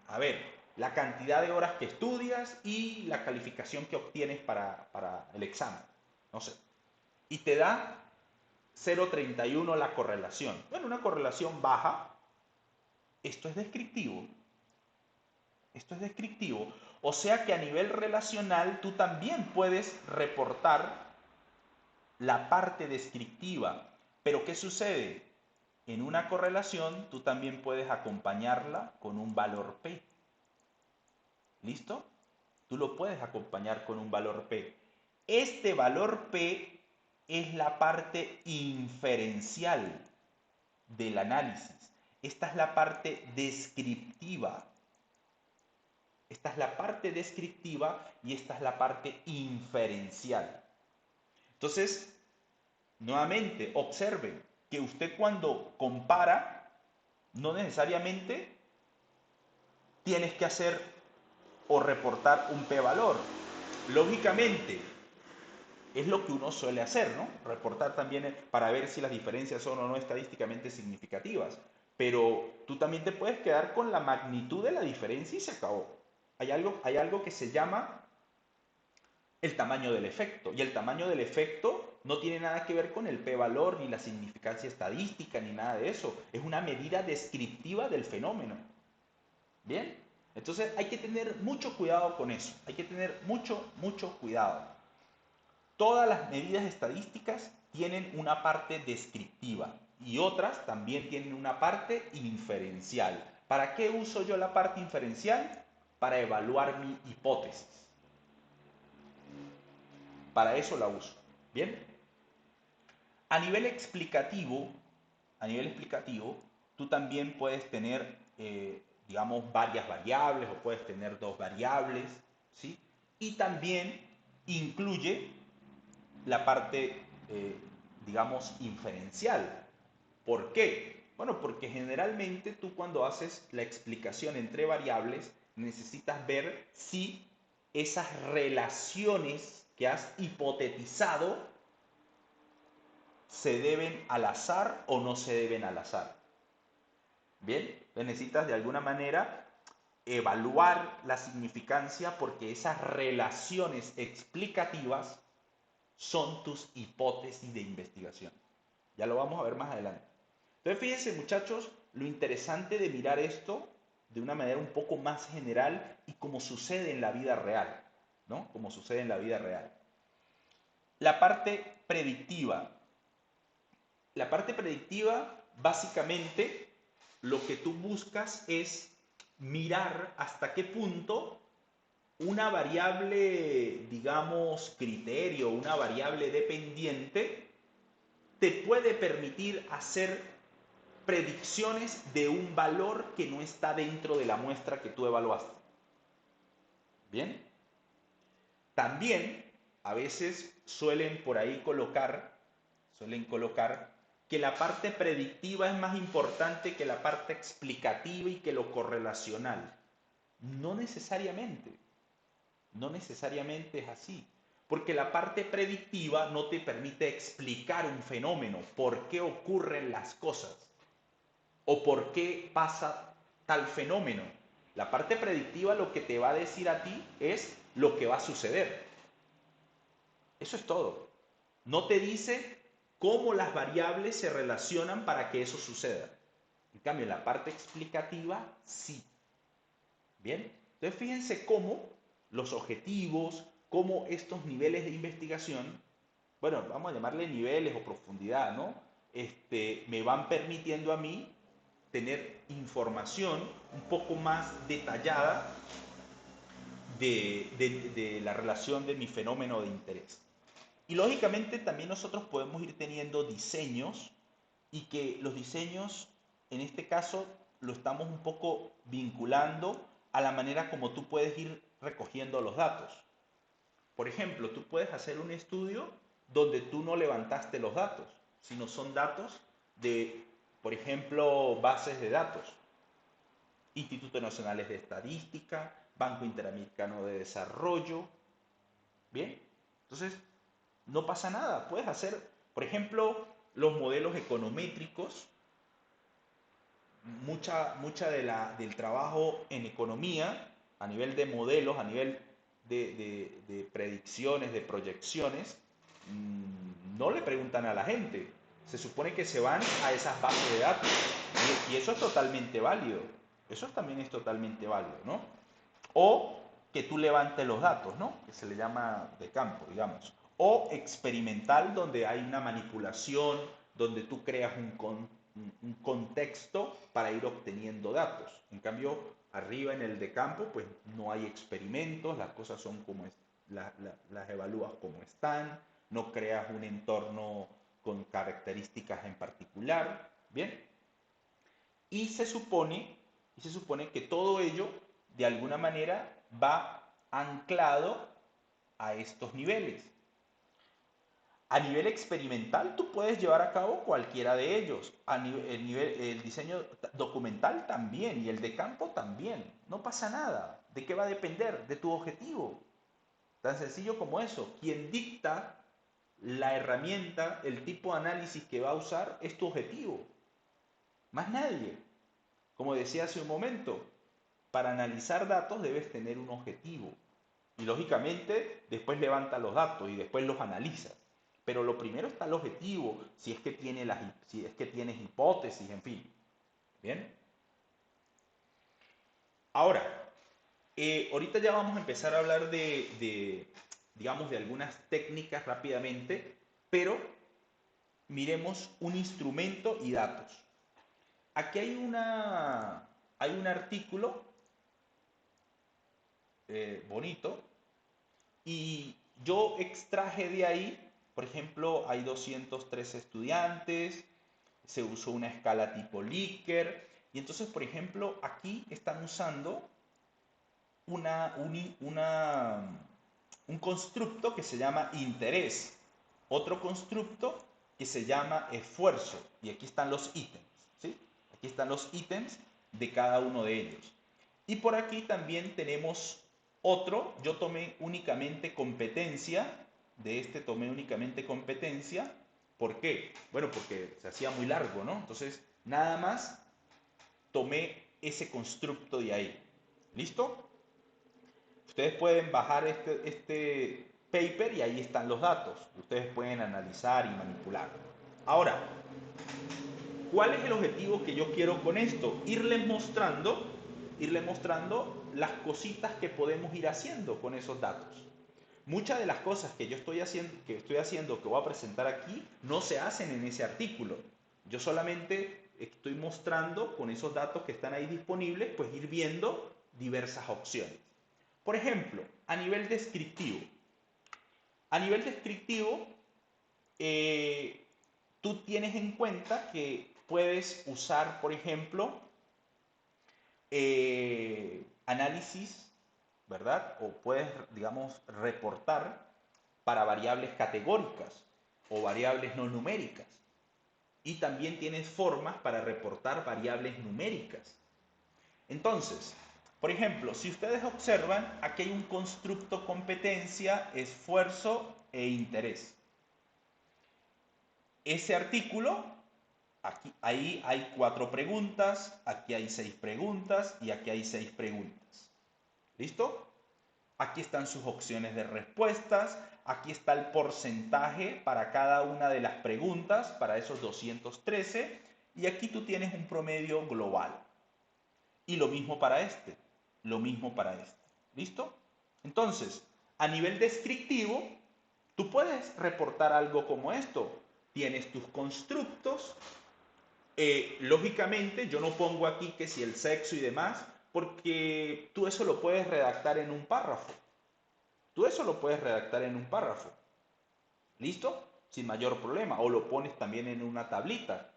a ver, la cantidad de horas que estudias y la calificación que obtienes para el examen. No sé. Y te da 0,31 la correlación. Bueno, una correlación baja. Esto es descriptivo. Esto es descriptivo. O sea que a nivel relacional tú también puedes reportar la parte descriptiva. Pero ¿qué sucede? En una correlación tú también puedes acompañarla con un valor P. ¿Listo? Tú lo puedes acompañar con un valor P. Este valor P es la parte inferencial del análisis. Esta es la parte descriptiva. Esta es la parte descriptiva y esta es la parte inferencial. Entonces, nuevamente, observen que usted cuando compara, no necesariamente tienes que hacer o reportar un p-valor. Lógicamente, es lo que uno suele hacer, ¿no? Reportar también para ver si las diferencias son o no estadísticamente significativas. Pero tú también te puedes quedar con la magnitud de la diferencia y se acabó. Hay algo que se llama el tamaño del efecto. Y el tamaño del efecto no tiene nada que ver con el p-valor, ni la significancia estadística, ni nada de eso. Es una medida descriptiva del fenómeno. ¿Bien? Entonces hay que tener mucho cuidado con eso. Hay que tener mucho cuidado. Todas las medidas estadísticas tienen una parte descriptiva y otras también tienen una parte inferencial. ¿Para qué uso yo la parte inferencial? Para evaluar mi hipótesis. Para eso la uso. ¿Bien? A nivel explicativo, tú también puedes tener, digamos, varias variables o puedes tener dos variables, ¿sí? Y también incluye la parte, digamos, inferencial. ¿Por qué? Bueno, porque generalmente tú cuando haces la explicación entre variables necesitas ver si esas relaciones que has hipotetizado se deben al azar o no se deben al azar. Bien, entonces necesitas de alguna manera evaluar la significancia porque esas relaciones explicativas son tus hipótesis de investigación. Ya lo vamos a ver más adelante. Entonces fíjense muchachos lo interesante de mirar esto de una manera un poco más general y como sucede en la vida real, ¿no? Como sucede en la vida real. La parte predictiva. La parte predictiva, básicamente, lo que tú buscas es mirar hasta qué punto una variable, digamos, criterio, una variable dependiente, te puede permitir hacer predicciones de un valor que no está dentro de la muestra que tú evaluaste. ¿Bien? También, a veces suelen colocar que la parte predictiva es más importante que la parte explicativa y que lo correlacional. No necesariamente. No necesariamente es así. Porque la parte predictiva no te permite explicar un fenómeno, por qué ocurren las cosas o por qué pasa tal fenómeno. La parte predictiva lo que te va a decir a ti es lo que va a suceder. Eso es todo. No te dice cómo las variables se relacionan para que eso suceda. En cambio, la parte explicativa sí. Bien, entonces fíjense cómo los objetivos, cómo estos niveles de investigación, bueno, vamos a llamarle niveles o profundidad, ¿no? Me van permitiendo a mí tener información un poco más detallada de la relación de mi fenómeno de interés. Y lógicamente también nosotros podemos ir teniendo diseños y que los diseños, en este caso, lo estamos un poco vinculando a la manera como tú puedes ir recogiendo los datos. Por ejemplo, tú puedes hacer un estudio donde tú no levantaste los datos, sino son datos de, por ejemplo, bases de datos, Institutos Nacionales de Estadística, Banco Interamericano de Desarrollo. Bien, entonces no pasa nada. Puedes hacer, por ejemplo, los modelos econométricos. Mucha del trabajo en economía a nivel de modelos, a nivel de predicciones, de proyecciones, no le preguntan a la gente. Se supone que se van a esas bases de datos. Y eso es totalmente válido. Eso también es totalmente válido, ¿no? O que tú levantes los datos, ¿no? Que se le llama de campo, digamos. O experimental, donde hay una manipulación, donde tú creas un contexto para ir obteniendo datos. En cambio, arriba en el de campo, pues no hay experimentos, las cosas son como las evalúas como están, no creas un entorno con características en particular, ¿bien? Y se supone que todo ello, de alguna manera, va anclado a estos niveles. A nivel experimental, tú puedes llevar a cabo cualquiera de ellos. El diseño documental también y el de campo también. No pasa nada. ¿De qué va a depender? De tu objetivo. Tan sencillo como eso. Quien dicta la herramienta, el tipo de análisis que va a usar es tu objetivo. Más nadie. Como decía hace un momento, para analizar datos debes tener un objetivo. Y lógicamente después levanta los datos y después los analiza. Pero lo primero está el objetivo, si es que, si es que tienes hipótesis, en fin. ¿Bien? Ahora, ahorita ya vamos a empezar a hablar digamos, de algunas técnicas rápidamente, pero miremos un instrumento y datos. Aquí hay un artículo bonito y yo extraje de ahí, por ejemplo, hay 203 estudiantes, se usó una escala tipo Likert y entonces, por ejemplo, aquí están usando una, un constructo que se llama interés, otro constructo que se llama esfuerzo, y aquí están los ítems, ¿sí? Aquí están los ítems de cada uno de ellos. Y por aquí también tenemos otro, yo tomé únicamente competencia, de este tomé únicamente competencia, ¿por qué? Bueno, porque se hacía muy largo, ¿no? Entonces, nada más tomé ese constructo de ahí. ¿Listo? Ustedes pueden bajar este paper y ahí están los datos. Ustedes pueden analizar y manipular. Ahora, ¿cuál es el objetivo que yo quiero con esto? Irles mostrando las cositas que podemos ir haciendo con esos datos. Muchas de las cosas que yo estoy haciendo, que voy a presentar aquí, no se hacen en ese artículo. Yo solamente estoy mostrando con esos datos que están ahí disponibles, pues ir viendo diversas opciones. Por ejemplo, a nivel descriptivo. A nivel descriptivo, tú tienes en cuenta que puedes usar, por ejemplo, análisis, ¿verdad? O puedes, digamos, reportar para variables categóricas o variables no numéricas. Y también tienes formas para reportar variables numéricas. Entonces, por ejemplo, si ustedes observan, aquí hay un constructo competencia, esfuerzo e interés. Ese artículo, ahí hay 4 preguntas, aquí hay 6 preguntas y aquí hay 6 preguntas. ¿Listo? Aquí están sus opciones de respuestas, aquí está el porcentaje para cada una de las preguntas, para esos 213, y aquí tú tienes un promedio global. Y lo mismo para este, lo mismo para este. ¿Listo? Entonces, a nivel descriptivo, tú puedes reportar algo como esto. Tienes tus constructos. Lógicamente, yo no pongo aquí que si el sexo y demás, porque tú eso lo puedes redactar en un párrafo. Tú eso lo puedes redactar en un párrafo. ¿Listo? Sin mayor problema. O lo pones también en una tablita.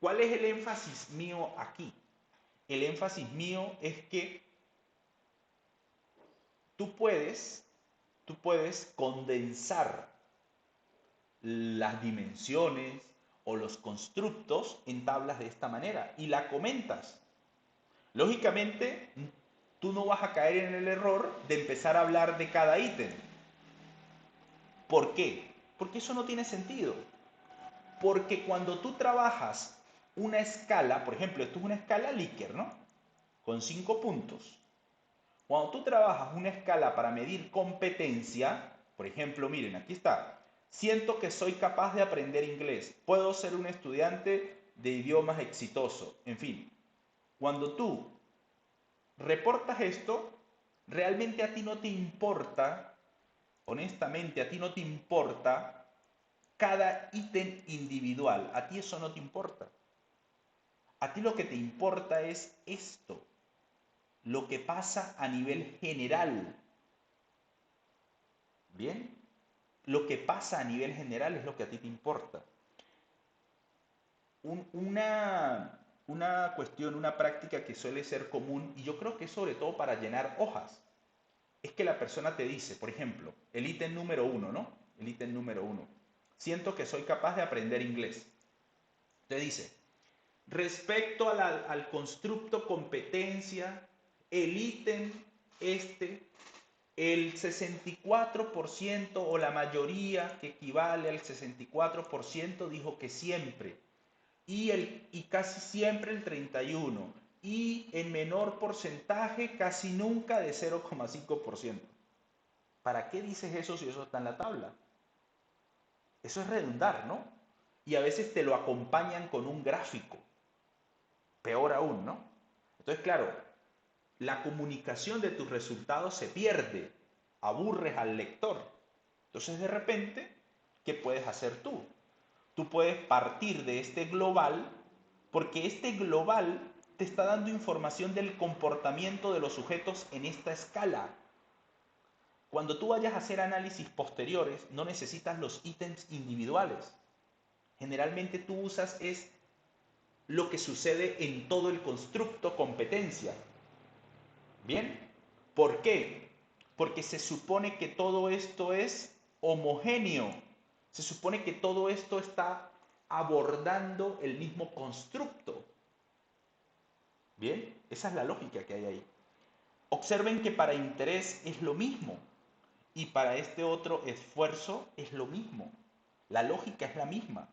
¿Cuál es el énfasis mío aquí? El énfasis mío es que tú puedes condensar las dimensiones o los constructos en tablas de esta manera y la comentas. Lógicamente, tú no vas a caer en el error de empezar a hablar de cada ítem. ¿Por qué? Porque eso no tiene sentido. Porque cuando tú trabajas una escala, por ejemplo, esto es una escala Likert, ¿no? Con 5 puntos. Cuando tú trabajas una escala para medir competencia, por ejemplo, miren, aquí está. Siento que soy capaz de aprender inglés. Puedo ser un estudiante de idiomas exitoso. En fin, cuando tú reportas esto, realmente a ti no te importa, honestamente, a ti no te importa cada ítem individual. A ti eso no te importa. A ti lo que te importa es esto, lo que pasa a nivel general. ¿Bien? Lo que pasa a nivel general es lo que a ti te importa. Una cuestión, una práctica que suele ser común, y yo creo que es sobre todo para llenar hojas, es que la persona te dice, por ejemplo, el ítem número uno, ¿no? El ítem número uno. Siento que soy capaz de aprender inglés. Te dice, respecto al constructo competencia, el ítem este, el 64% o la mayoría que equivale al 64% dijo que siempre y casi siempre el 31% y en menor porcentaje casi nunca de 0,5%. ¿Para qué dices eso si eso está en la tabla? Eso es redundar, ¿no? Y a veces te lo acompañan con un gráfico, peor aún, ¿no? Entonces, claro, la comunicación de tus resultados se pierde, aburres al lector. Entonces, de repente, ¿qué puedes hacer tú? Tú puedes partir de este global, porque este global te está dando información del comportamiento de los sujetos en esta escala. Cuando tú vayas a hacer análisis posteriores, no necesitas los ítems individuales. Generalmente tú usas es lo que sucede en todo el constructo competencia. ¿Bien? ¿Por qué? Porque se supone que todo esto es homogéneo. Se supone que todo esto está abordando el mismo constructo. ¿Bien? Esa es la lógica que hay ahí. Observen que para interés es lo mismo y para este otro esfuerzo es lo mismo. La lógica es la misma.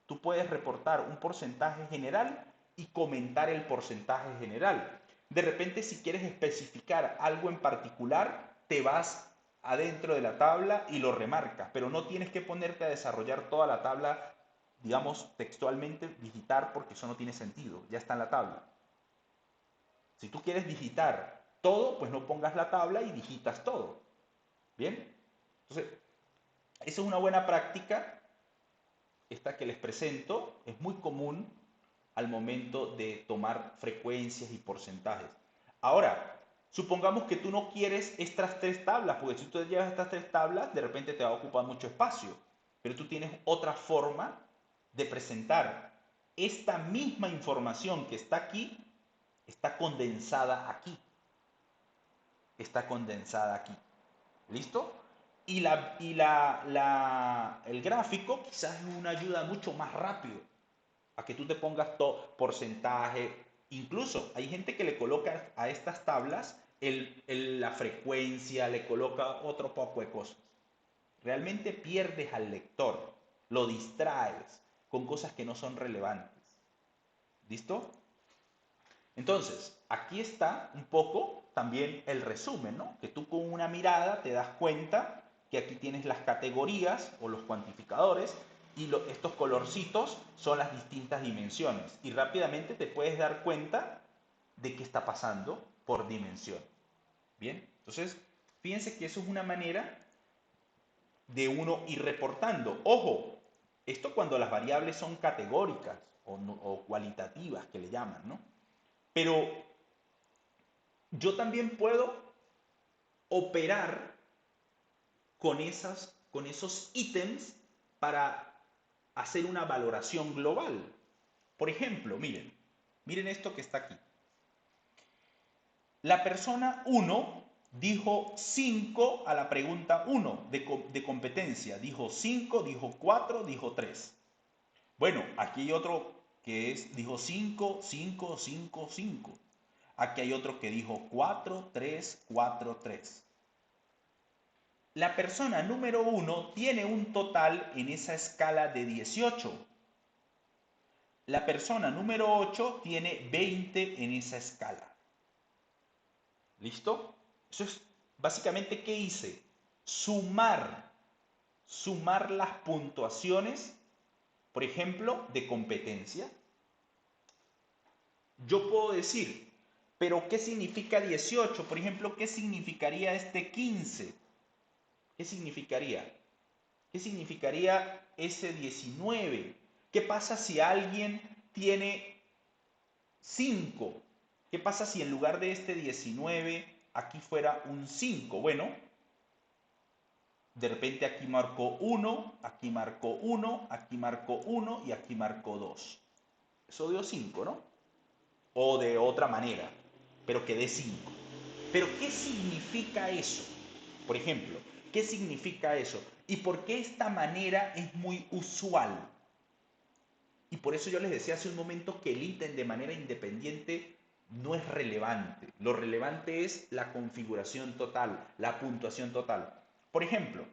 Tú puedes reportar un porcentaje general y comentar el porcentaje general. De repente, si quieres especificar algo en particular, te vas adentro de la tabla y lo remarcas, pero no tienes que ponerte a desarrollar toda la tabla, digamos, textualmente, digitar, porque eso no tiene sentido, ya está en la tabla. Si tú quieres digitar todo, pues no pongas la tabla y digitas todo. ¿Bien? Entonces, esa es una buena práctica. Esta que les presento es muy común al momento de tomar frecuencias y porcentajes. Ahora, supongamos que tú no quieres estas tres tablas, porque si tú llevas estas tres tablas, de repente te va a ocupar mucho espacio, pero tú tienes otra forma de presentar esta misma información que está aquí, está condensada aquí. Está condensada aquí. ¿Listo? El gráfico quizás es una ayuda mucho más rápido a que tú te pongas todo porcentaje. Incluso hay gente que le coloca a estas tablas la frecuencia, le coloca otro poco de cosas. Realmente pierdes al lector, lo distraes con cosas que no son relevantes. ¿Listo? Entonces, aquí está un poco también el resumen, ¿no? Que tú con una mirada te das cuenta que aquí tienes las categorías o los cuantificadores y estos colorcitos son las distintas dimensiones. Y rápidamente te puedes dar cuenta de qué está pasando por dimensión. Bien, entonces, fíjense que eso es una manera de uno ir reportando. Ojo, esto cuando las variables son categóricas o cualitativas que le llaman, ¿no? Pero yo también puedo operar con esos ítems para hacer una valoración global. Por ejemplo, miren esto que está aquí. La persona 1 dijo 5 a la pregunta 1 de competencia. Dijo 5, dijo 4, dijo 3. Bueno, aquí hay otro que dijo 5, 5, 5, 5. Aquí hay otro que dijo 4, 3, 4, 3. La persona número 1 tiene un total en esa escala de 18. La persona número 8 tiene 20 en esa escala. ¿Listo? Eso es básicamente, ¿qué hice? Sumar las puntuaciones, por ejemplo, de competencia. Yo puedo decir, pero ¿qué significa 18? Por ejemplo, ¿qué significaría este 15? ¿Qué significaría? ¿Qué significaría ese 19? ¿Qué pasa si alguien tiene 5? ¿Qué pasa si en lugar de este 19 aquí fuera un 5? Bueno, de repente aquí marcó 1, aquí marcó 1, aquí marcó 1 y aquí marcó 2. Eso dio 5, ¿no? O de otra manera, pero que dé 5. Pero ¿qué significa eso? Por ejemplo, ¿qué significa eso? ¿Y por qué esta manera es muy usual? Y por eso yo les decía hace un momento que el ítem de manera independiente no es relevante. Lo relevante es la configuración total, la puntuación total. Por ejemplo,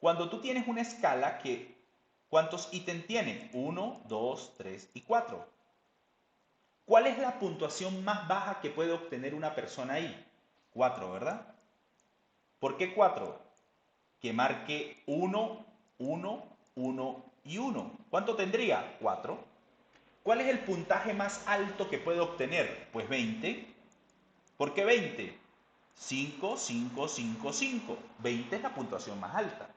cuando tú tienes una escala que, ¿cuántos ítems tiene? 1, 2, 3 y 4. ¿Cuál es la puntuación más baja que puede obtener una persona ahí? 4, ¿verdad? ¿Por qué 4? Que marque 1, 1, 1 y 1. ¿Cuánto tendría? 4. ¿Cuál es el puntaje más alto que puede obtener? Pues 20. ¿Por qué 20? 5, 5, 5, 5. 20 es la puntuación más alta.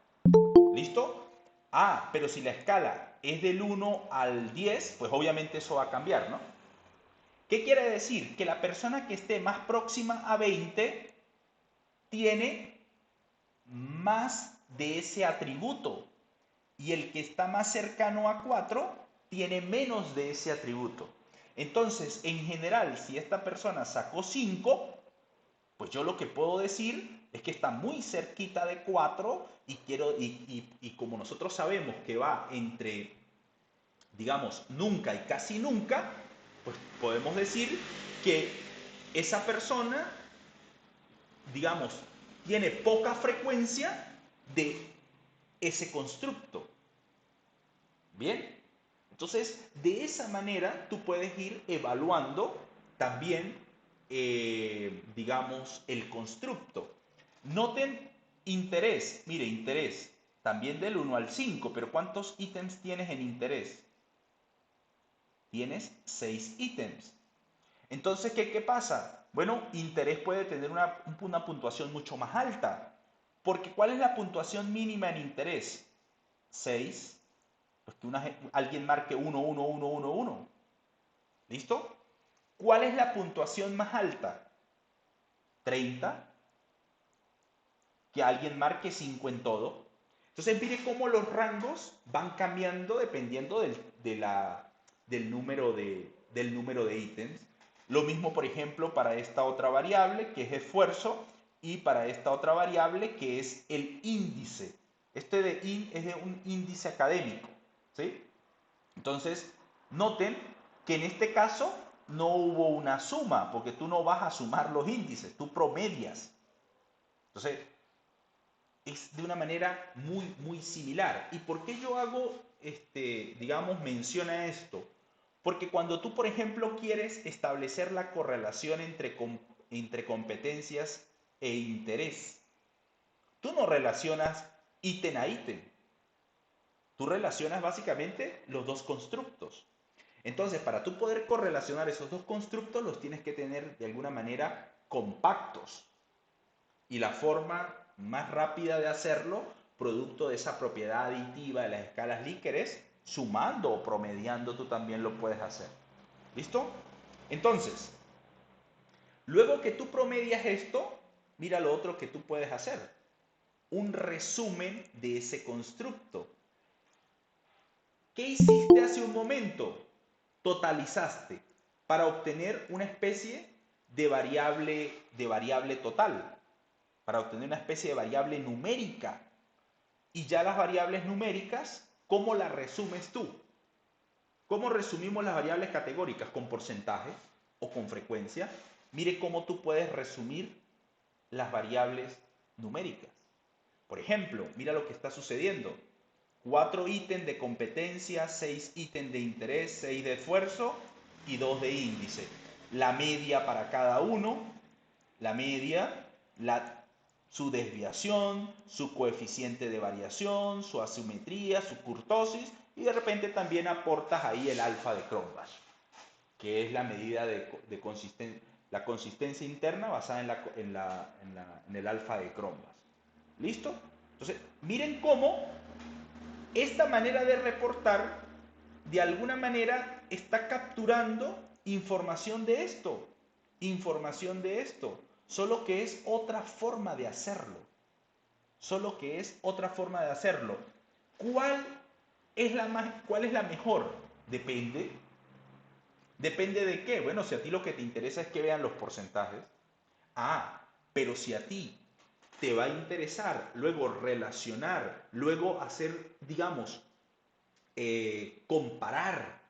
¿Listo? Ah, pero si la escala es del 1 al 10, pues obviamente eso va a cambiar, ¿no? ¿Qué quiere decir? Que la persona que esté más próxima a 20 tiene más de ese atributo y el que está más cercano a 4 tiene menos de ese atributo. Entonces, en general, si esta persona sacó 5, pues yo lo que puedo decir es que está muy cerquita de 4 y como nosotros sabemos que va entre, digamos, nunca y casi nunca, pues podemos decir que esa persona, digamos, tiene poca frecuencia de ese constructo. Bien, entonces de esa manera tú puedes ir evaluando también, digamos, el constructo. Noten interés, mire, interés, también del 1 al 5, pero ¿cuántos ítems tienes en interés? Tienes 6 ítems. Entonces, ¿qué pasa? Bueno, interés puede tener una puntuación mucho más alta. Porque ¿cuál es la puntuación mínima en interés? 6. Pues que alguien marque 1, 1, 1, 1, 1. ¿Listo? ¿Cuál es la puntuación más alta? 30. Que alguien marque 5 en todo. Entonces, mire cómo los rangos van cambiando dependiendo del número de ítems. Lo mismo, por ejemplo, para esta otra variable que es esfuerzo y para esta otra variable que es el índice. Este de in es de un índice académico, ¿sí? Entonces, noten que en este caso no hubo una suma, porque tú no vas a sumar los índices, tú promedias. Entonces, es de una manera muy, muy similar. ¿Y por qué yo hago, digamos, mención a esto? Porque cuando tú, por ejemplo, quieres establecer la correlación entre competencias e interés, tú no relacionas ítem a ítem. Tú relacionas básicamente los dos constructos. Entonces, para tú poder correlacionar esos dos constructos, los tienes que tener de alguna manera compactos. Y la forma más rápida de hacerlo, producto de esa propiedad aditiva de las escalas Likert, es sumando o promediando, tú también lo puedes hacer. ¿Listo? Entonces, luego que tú promedias esto, mira lo otro que tú puedes hacer. Un resumen de ese constructo. ¿Qué hiciste hace un momento? Totalizaste para obtener una especie de variable total, para obtener una especie de variable numérica. Y ya las variables numéricas, ¿cómo las resumes tú? ¿Cómo resumimos las variables categóricas? ¿Con porcentaje o con frecuencia? Mire cómo tú puedes resumir las variables numéricas. Por ejemplo, mira lo que está sucediendo. 4 ítems de competencia, 6 ítems de interés, 6 de esfuerzo y 2 de índice. La media para cada uno, la media, su desviación, su coeficiente de variación, su asimetría, su kurtosis, y de repente también aportas ahí el alfa de Cronbach, que es la medida de la consistencia interna basada en el alfa de Cronbach. ¿Listo? Entonces, miren cómo esta manera de reportar, de alguna manera, está capturando información de esto, solo que es otra forma de hacerlo, solo que es otra forma de hacerlo. ¿Cuál cuál es la mejor? Depende. ¿Depende de qué? Bueno, si a ti lo que te interesa es que vean los porcentajes. Pero si a ti te va a interesar luego relacionar, luego hacer, digamos, comparar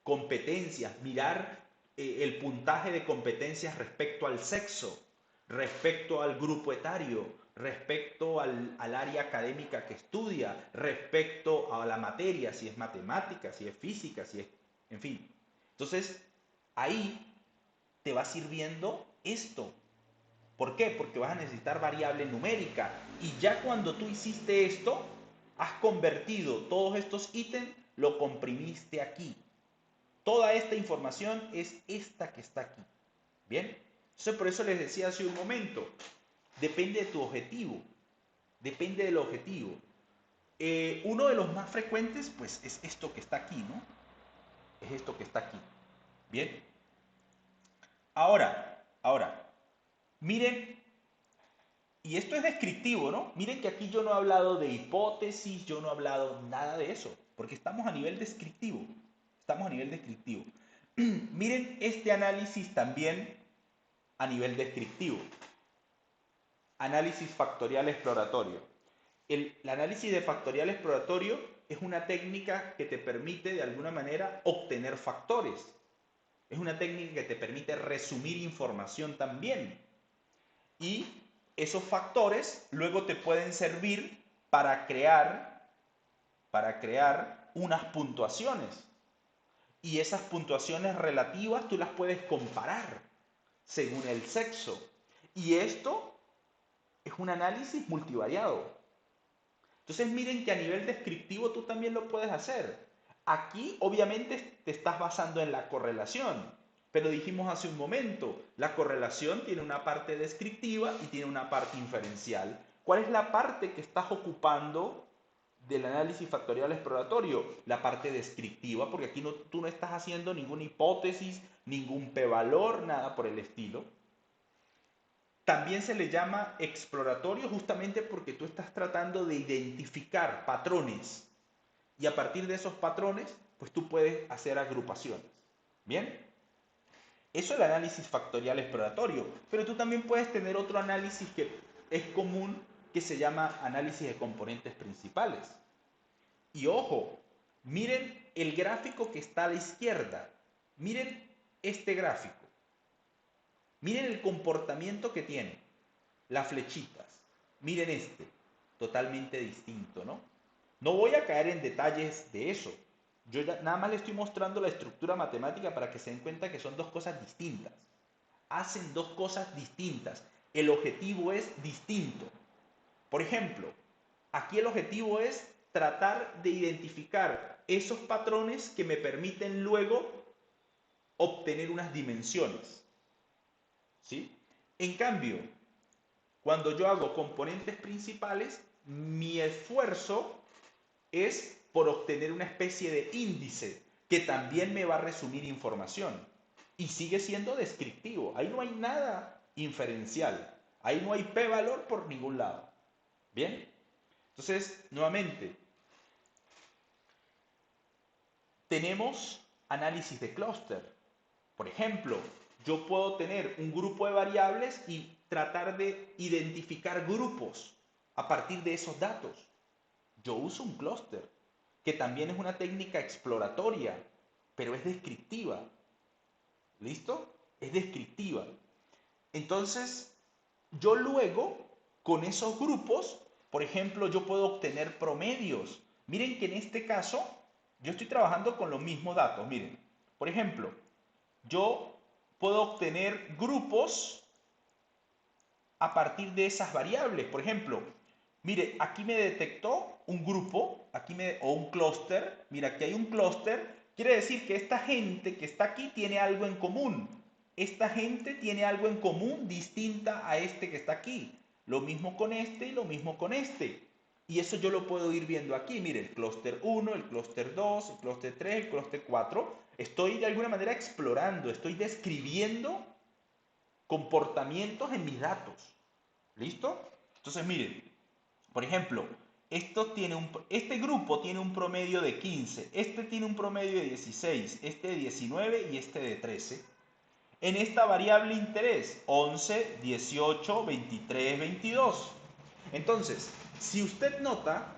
competencias, mirar el puntaje de competencias respecto al sexo, respecto al grupo etario, respecto al área académica que estudia, respecto a la materia, si es matemática, si es física, si es, en fin. Entonces, ahí te va sirviendo esto. ¿Por qué? Porque vas a necesitar variable numérica. Y ya cuando tú hiciste esto, has convertido todos estos ítems, lo comprimiste aquí. Toda esta información es esta que está aquí. ¿Bien? Entonces, por eso les decía hace un momento, depende de tu objetivo. Depende del objetivo. Uno de los más frecuentes, pues, es esto que está aquí, ¿no? Es esto que está aquí. ¿Bien? Ahora, miren, y esto es descriptivo, ¿no? Miren que aquí yo no he hablado de hipótesis, yo no he hablado nada de eso, porque estamos a nivel descriptivo. Estamos a nivel descriptivo. Miren este análisis también a nivel descriptivo. Análisis factorial exploratorio. El análisis de factorial exploratorio es una técnica que te permite de alguna manera obtener factores. Es una técnica que te permite resumir información también. Y esos factores luego te pueden servir para crear unas puntuaciones. Y esas puntuaciones relativas tú las puedes comparar según el sexo. Y esto es un análisis multivariado. Entonces miren que a nivel descriptivo tú también lo puedes hacer. Aquí obviamente te estás basando en la correlación, pero dijimos hace un momento, la correlación tiene una parte descriptiva y tiene una parte inferencial. ¿Cuál es la parte que estás ocupando del análisis factorial exploratorio? La parte descriptiva, porque aquí tú no estás haciendo ninguna hipótesis, ningún p-valor, nada por el estilo. También se le llama exploratorio justamente porque tú estás tratando de identificar patrones y a partir de esos patrones, pues tú puedes hacer agrupaciones. ¿Bien? Eso es el análisis factorial exploratorio, pero tú también puedes tener otro análisis que es común que se llama análisis de componentes principales. Y ojo, miren el gráfico que está a la izquierda. Miren este gráfico. Miren el comportamiento que tiene. Las flechitas. Miren este. Totalmente distinto, ¿no? No voy a caer en detalles de eso. Yo nada más le estoy mostrando la estructura matemática para que se den cuenta que son dos cosas distintas. Hacen dos cosas distintas. El objetivo es distinto. Por ejemplo, aquí el objetivo es tratar de identificar esos patrones que me permiten luego obtener unas dimensiones. ¿Sí? En cambio, cuando yo hago componentes principales, mi esfuerzo es por obtener una especie de índice que también me va a resumir información. Y sigue siendo descriptivo. Ahí no hay nada inferencial. Ahí no hay p-valor por ningún lado. ¿Bien? Entonces, nuevamente, tenemos análisis de clúster. Por ejemplo, yo puedo tener un grupo de variables y tratar de identificar grupos a partir de esos datos. Yo uso un clúster, que también es una técnica exploratoria, pero es descriptiva. ¿Listo? Es descriptiva. Entonces, yo luego, con esos grupos, por ejemplo, yo puedo obtener promedios. Miren que en este caso, yo estoy trabajando con los mismos datos. Miren, por ejemplo, yo puedo obtener grupos a partir de esas variables. Por ejemplo, mire, aquí me detectó un grupo, o un clúster. Mira, aquí hay un clúster. Quiere decir que esta gente que está aquí tiene algo en común. Esta gente tiene algo en común distinta a este que está aquí. Lo mismo con este y lo mismo con este. Y eso yo lo puedo ir viendo aquí. Mire, el clúster 1, el clúster 2, el clúster 3, el clúster 4. Estoy de alguna manera explorando, estoy describiendo comportamientos en mis datos. ¿Listo? Entonces, miren, por ejemplo, este grupo tiene un promedio de 15, este tiene un promedio de 16, este de 19 y este de 13. En esta variable interés, 11, 18, 23, 22. Entonces, si usted nota,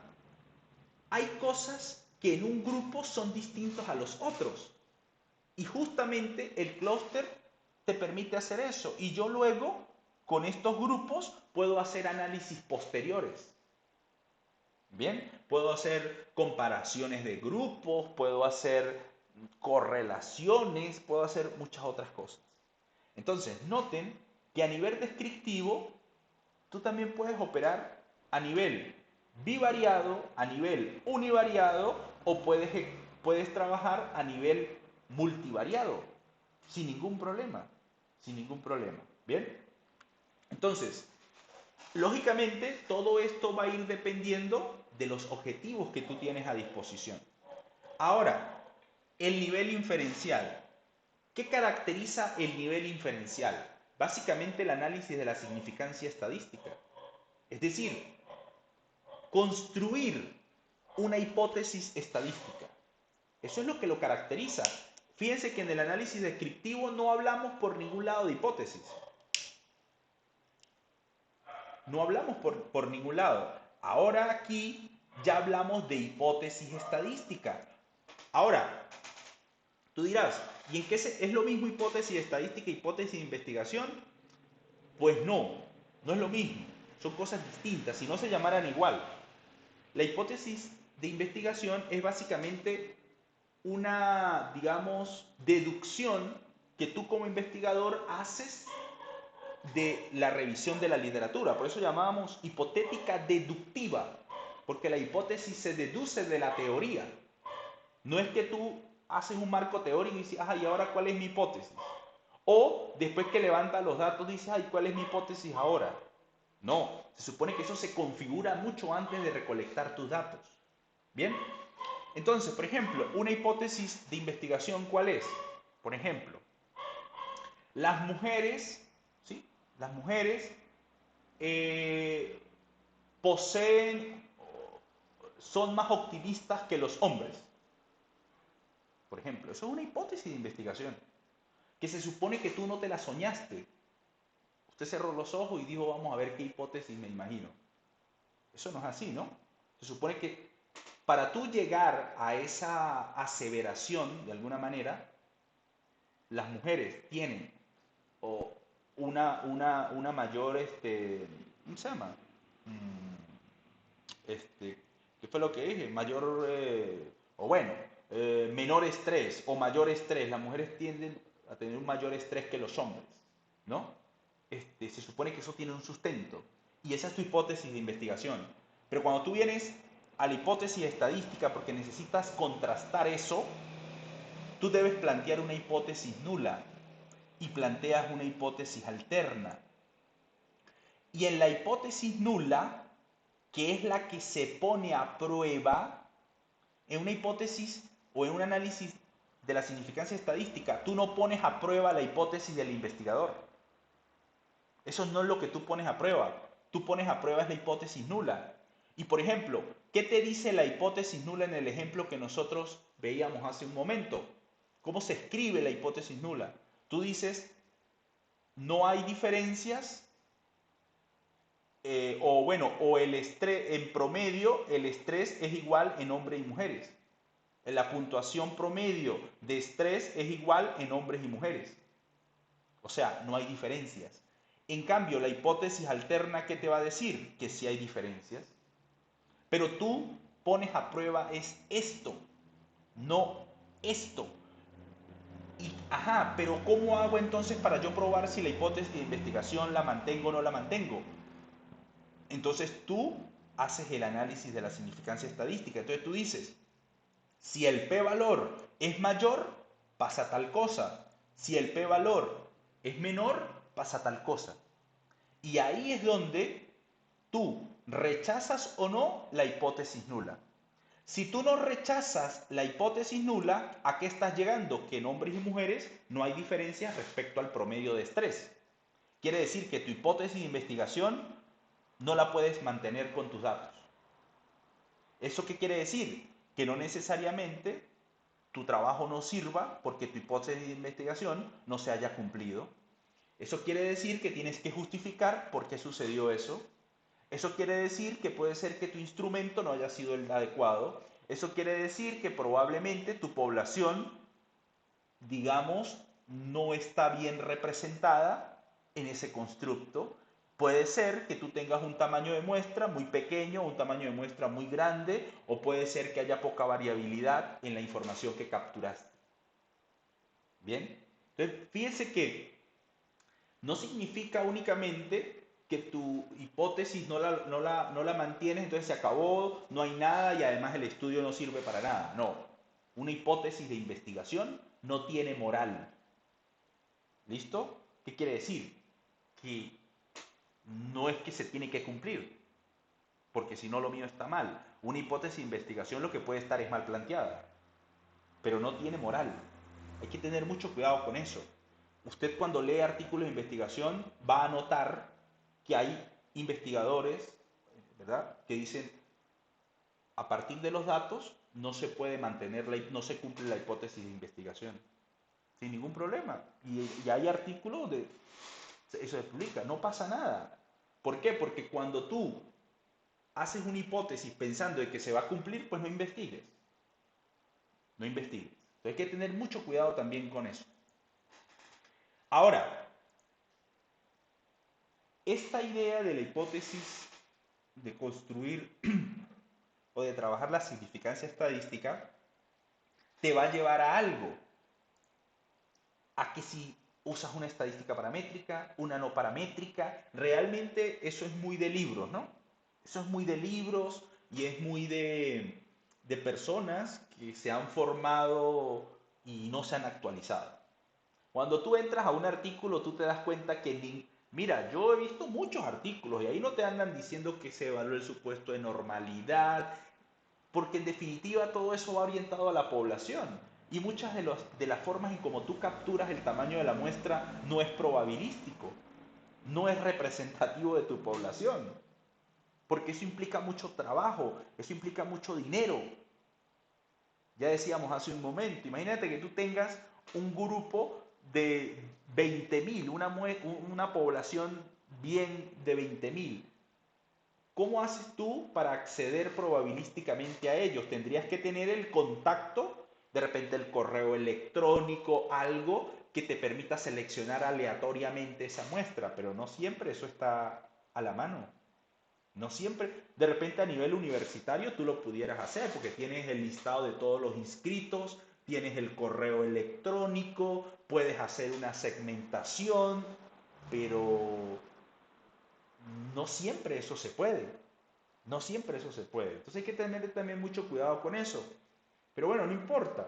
hay cosas que en un grupo son distintos a los otros. Y justamente el clúster te permite hacer eso. Y yo luego, con estos grupos, puedo hacer análisis posteriores. Bien, puedo hacer comparaciones de grupos, puedo hacer correlaciones, puedo hacer muchas otras cosas. Entonces, noten que a nivel descriptivo, tú también puedes operar a nivel bivariado, a nivel univariado, o puedes trabajar a nivel multivariado, sin ningún problema, sin ningún problema. ¿Bien? Entonces, lógicamente, todo esto va a ir dependiendo de los objetivos que tú tienes a disposición. Ahora, el nivel inferencial. ¿Qué caracteriza el nivel inferencial? Básicamente el análisis de la significancia estadística. Es decir, construir una hipótesis estadística. Eso es lo que lo caracteriza. Fíjense que en el análisis descriptivo no hablamos por ningún lado de hipótesis. No hablamos por ningún lado. Ahora aquí ya hablamos de hipótesis estadística. Ahora, tú dirás, ¿y en qué es lo mismo hipótesis estadística e hipótesis de investigación? Pues no, no es lo mismo. Son cosas distintas, si no se llamaran igual. La hipótesis de investigación es básicamente una, digamos, deducción que tú como investigador haces de la revisión de la literatura. Por eso llamábamos hipotética deductiva, porque la hipótesis se deduce de la teoría. No es que tú haces un marco teórico y dices, ah, ¿y ahora cuál es mi hipótesis? O después que levantas los datos dices, ay, ¿cuál es mi hipótesis ahora? No, se supone que eso se configura mucho antes de recolectar tus datos. ¿Bien? Entonces, por ejemplo, una hipótesis de investigación, ¿cuál es? Por ejemplo, las mujeres, ¿sí? Las mujeres eh, poseen, son más optimistas que los hombres. Por ejemplo, eso es una hipótesis de investigación, que se supone que tú no te la soñaste. Usted cerró los ojos y dijo, vamos a ver qué hipótesis me imagino. Eso no es así, ¿no? Se supone que para tú llegar a esa aseveración, de alguna manera, las mujeres tienen una mayor, ¿cómo se llama? ¿Qué fue lo que dije? Mayor, o bueno, menor estrés o mayor estrés. Las mujeres tienden a tener un mayor estrés que los hombres, ¿no? Se supone que eso tiene un sustento. Y esa es tu hipótesis de investigación. Pero cuando tú vienes a la hipótesis estadística porque necesitas contrastar eso, tú debes plantear una hipótesis nula y planteas una hipótesis alterna. Y en la hipótesis nula, que es la que se pone a prueba, en una hipótesis o en un análisis de la significancia estadística, tú no pones a prueba la hipótesis del investigador. Eso no es lo que tú pones a prueba. Tú pones a prueba es la hipótesis nula. Y por ejemplo, ¿qué te dice la hipótesis nula en el ejemplo que nosotros veíamos hace un momento? ¿Cómo se escribe la hipótesis nula? Tú dices, no hay diferencias, o el estrés, en promedio, el estrés es igual en hombres y mujeres. La puntuación promedio de estrés es igual en hombres y mujeres. O sea, no hay diferencias. En cambio, la hipótesis alterna, ¿qué te va a decir? Que sí hay diferencias. Pero tú pones a prueba es esto, no esto. Ajá, pero ¿cómo hago entonces para yo probar si la hipótesis de investigación la mantengo o no la mantengo? Entonces tú haces el análisis de la significancia estadística. Entonces tú dices, si el p-valor es mayor, pasa tal cosa. Si el p-valor es menor, pasa tal cosa. Y ahí es donde tú rechazas o no la hipótesis nula. Si tú no rechazas la hipótesis nula, ¿a qué estás llegando? Que en hombres y mujeres no hay diferencia respecto al promedio de estrés. Quiere decir que tu hipótesis de investigación no la puedes mantener con tus datos. ¿Eso qué quiere decir? Que no necesariamente tu trabajo no sirva porque tu hipótesis de investigación no se haya cumplido. Eso quiere decir que tienes que justificar por qué sucedió eso. Eso quiere decir que puede ser que tu instrumento no haya sido el adecuado. Eso quiere decir que probablemente tu población, digamos, no está bien representada en ese constructo. Puede ser que tú tengas un tamaño de muestra muy pequeño, un tamaño de muestra muy grande, o puede ser que haya poca variabilidad en la información que capturaste. Bien, entonces fíjense que no significa únicamente que tu hipótesis no la mantienes, entonces se acabó, no hay nada y además el estudio no sirve para nada. No, una hipótesis de investigación no tiene moral. ¿Listo? ¿Qué quiere decir? Que no es que se tiene que cumplir, porque si no lo mío está mal. Una hipótesis de investigación lo que puede estar es mal planteada, pero no tiene moral. Hay que tener mucho cuidado con eso. Usted cuando lee artículos de investigación va a notar que hay investigadores, ¿verdad?, que dicen, a partir de los datos no se puede mantener, no se cumple la hipótesis de investigación, sin ningún problema. Y hay artículos donde eso se publica, no pasa nada. ¿Por qué? Porque cuando tú haces una hipótesis pensando de que se va a cumplir, pues no investigues. No investigues. Entonces hay que tener mucho cuidado también con eso. Ahora, esta idea de la hipótesis de construir o de trabajar la significancia estadística te va a llevar a algo, a que si usas una estadística paramétrica, una no paramétrica, realmente eso es muy de libros, ¿no? Eso es muy de libros y es muy de personas que se han formado y no se han actualizado. Cuando tú entras a un artículo, tú te das cuenta que, mira, yo he visto muchos artículos y ahí no te andan diciendo que se evalúe el supuesto de normalidad, porque en definitiva todo eso va orientado a la población. Y muchas de las formas en cómo tú capturas el tamaño de la muestra no es probabilístico, no es representativo de tu población, porque eso implica mucho trabajo, eso implica mucho dinero. Ya decíamos hace un momento, imagínate que tú tengas un grupo de 20.000, una población bien de 20.000. ¿Cómo haces tú para acceder probabilísticamente a ellos? Tendrías que tener el contacto, de repente el correo electrónico, algo que te permita seleccionar aleatoriamente esa muestra, pero no siempre eso está a la mano. No siempre, de repente a nivel universitario tú lo pudieras hacer porque tienes el listado de todos los inscritos, tienes el correo electrónico, puedes hacer una segmentación, pero no siempre eso se puede. No siempre eso se puede. Entonces hay que tener también mucho cuidado con eso. Pero bueno, no importa.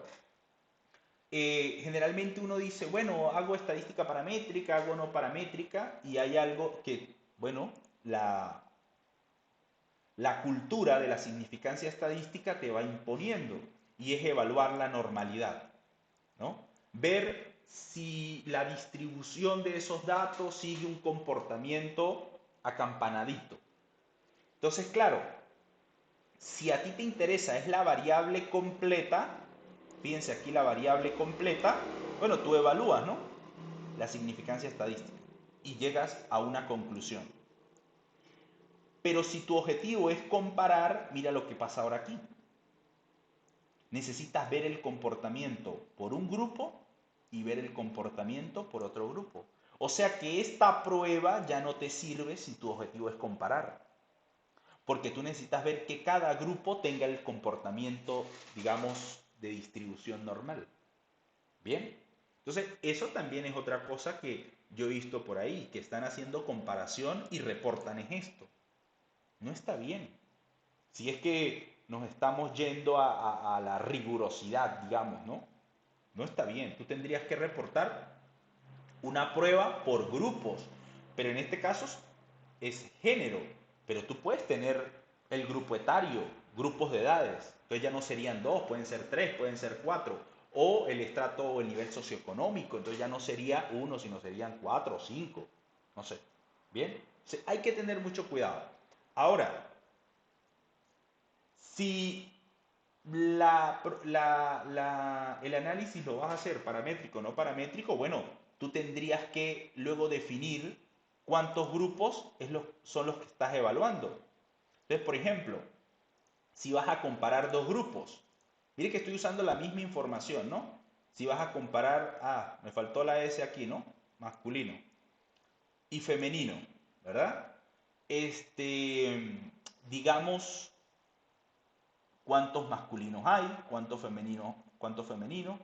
Generalmente uno dice, bueno, hago estadística paramétrica, hago no paramétrica, y hay algo que, bueno, la cultura de la significancia estadística te va imponiendo, y es evaluar la normalidad, ¿no? Ver si la distribución de esos datos sigue un comportamiento acampanadito. Entonces, claro, si a ti te interesa es la variable completa, fíjense aquí la variable completa, bueno, tú evalúas, ¿no?, la significancia estadística y llegas a una conclusión. Pero si tu objetivo es comparar, mira lo que pasa ahora aquí. Necesitas ver el comportamiento por un grupo y ver el comportamiento por otro grupo. O sea que esta prueba ya no te sirve si tu objetivo es comparar, porque tú necesitas ver que cada grupo tenga el comportamiento, digamos, de distribución normal. Bien, Entonces, eso también es otra cosa que yo he visto por ahí, que están haciendo comparación y reportan en esto. No está bien. Si es que nos estamos yendo a la rigurosidad, digamos, ¿no? No está bien. Tú tendrías que reportar una prueba por grupos, pero en este caso es género, pero tú puedes tener el grupo etario, grupos de edades, entonces ya no serían dos, pueden ser tres, pueden ser cuatro, o el estrato o el nivel socioeconómico, entonces ya no sería uno, sino serían cuatro o cinco, no sé, ¿bien? Hay que tener mucho cuidado. Ahora, si el análisis lo vas a hacer paramétrico o no paramétrico, bueno, tú tendrías que luego definir cuántos grupos son los que estás evaluando. Entonces, por ejemplo, si vas a comparar dos grupos, mire que estoy usando la misma información, ¿no? Si vas a comparar, me faltó la S aquí, ¿no? Masculino y femenino, ¿verdad? Digamos, cuántos masculinos hay, cuántos femeninos,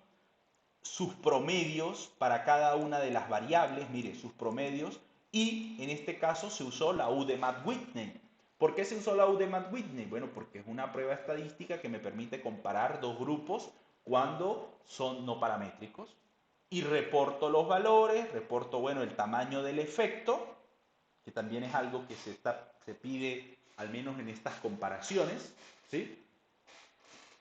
sus promedios para cada una de las variables, mire, sus promedios, y en este caso se usó la U de Matt-Whitney. ¿Por qué se usó la U de Matt-Whitney? Bueno, porque es una prueba estadística que me permite comparar dos grupos cuando son no paramétricos. Y reporto los valores, reporto, bueno, el tamaño del efecto, que también es algo que se pide al menos en estas comparaciones, ¿sí?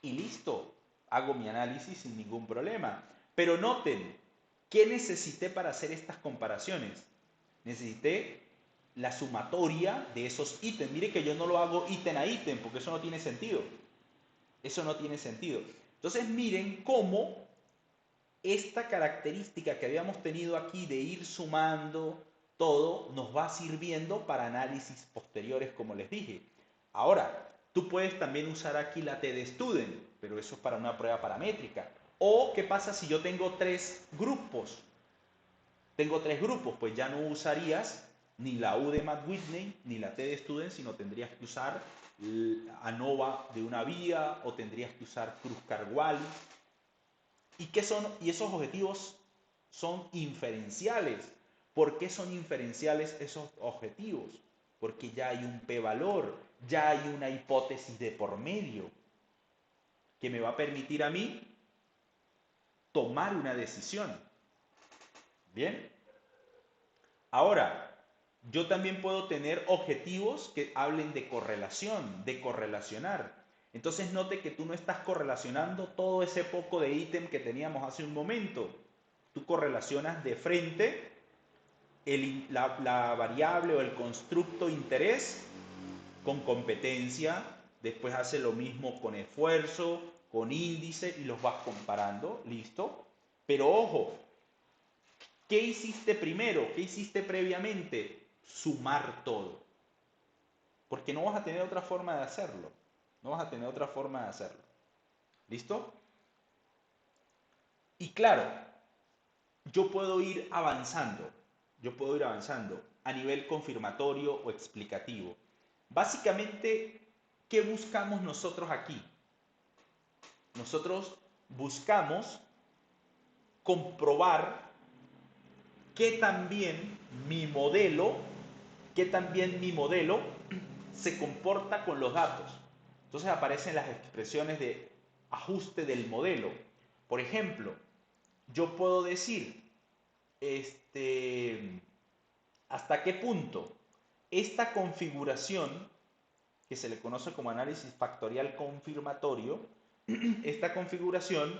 Y listo, hago mi análisis sin ningún problema. Pero noten, ¿qué necesité para hacer estas comparaciones? Necesité la sumatoria de esos ítems. Mire que yo no lo hago ítem a ítem porque eso no tiene sentido. Eso no tiene sentido. Entonces miren cómo esta característica que habíamos tenido aquí de ir sumando todo nos va sirviendo para análisis posteriores, como les dije. Ahora, tú puedes también usar aquí la T-de-Student, pero eso es para una prueba paramétrica. O, ¿qué pasa si yo tengo tres grupos? Tengo tres grupos, pues ya no usarías ni la U de Matt Whitney ni la T-de-Student, sino tendrías que usar ANOVA de una vía o tendrías que usar Kruskal-Wallis. ¿Y qué son? Y esos objetivos son inferenciales. ¿Por qué son inferenciales esos objetivos? Porque ya hay un p-valor, ya hay una hipótesis de por medio que me va a permitir a mí tomar una decisión. ¿Bien? Ahora, yo también puedo tener objetivos que hablen de correlación, de correlacionar. Entonces note que tú no estás correlacionando todo ese poco de ítem que teníamos hace un momento. Tú correlacionas de frente la variable o el constructo interés con competencia, después hace lo mismo con esfuerzo, con índice y los vas comparando, ¿listo? Pero ojo, ¿qué hiciste primero? ¿Qué hiciste previamente? Sumar todo. Porque no vas a tener otra forma de hacerlo. No vas a tener otra forma de hacerlo. ¿Listo? Y claro, yo puedo ir avanzando. Yo puedo ir avanzando a nivel confirmatorio o explicativo. Básicamente, ¿qué buscamos nosotros aquí? Nosotros buscamos comprobar que también mi modelo, que también mi modelo se comporta con los datos. Entonces aparecen las expresiones de ajuste del modelo. Por ejemplo, yo puedo decir, hasta qué punto esta configuración, que se le conoce como análisis factorial confirmatorio, esta configuración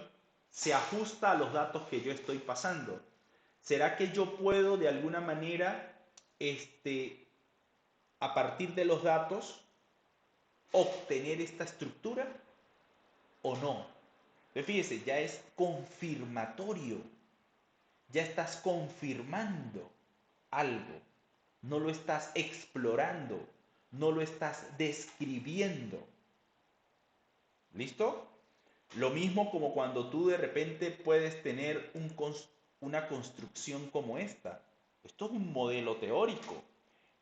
se ajusta a los datos que yo estoy pasando. ¿Será que yo puedo de alguna manera, a partir de los datos, obtener esta estructura o no? Pero fíjese, ya es confirmatorio. Ya estás confirmando algo. No lo estás explorando. No lo estás describiendo. ¿Listo? Lo mismo como cuando tú de repente puedes tener una construcción como esta. Esto es un modelo teórico.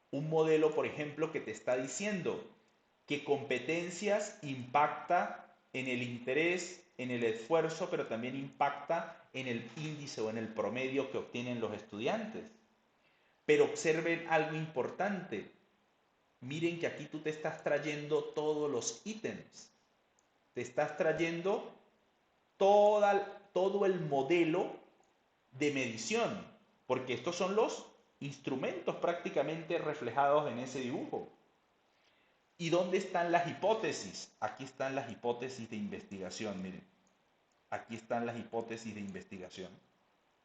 Un modelo, por ejemplo, que te está diciendo que competencias impacta en el interés en el esfuerzo, pero también impacta en el índice o en el promedio que obtienen los estudiantes. Pero observen algo importante. Miren que aquí tú te estás trayendo todos los ítems. Te estás trayendo todo el modelo de medición, porque estos son los instrumentos prácticamente reflejados en ese dibujo. ¿Y dónde están las hipótesis? Aquí están las hipótesis de investigación, miren. Aquí están las hipótesis de investigación.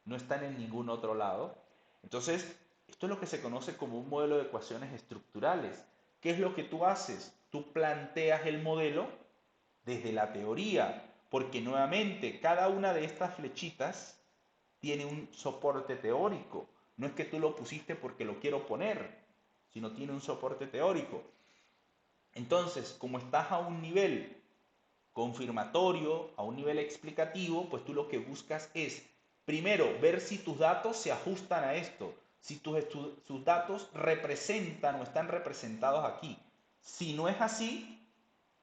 No están en ningún otro lado. Entonces, esto es lo que se conoce como un modelo de ecuaciones estructurales. ¿Qué es lo que tú haces? Tú planteas el modelo desde la teoría, porque nuevamente cada una de estas flechitas tiene un soporte teórico. No es que tú lo pusiste porque lo quiero poner, sino tiene un soporte teórico. Entonces, como estás a un nivel confirmatorio, a un nivel explicativo, pues tú lo que buscas es, primero, ver si tus datos se ajustan a esto, si tus datos representan o están representados aquí. Si no es así,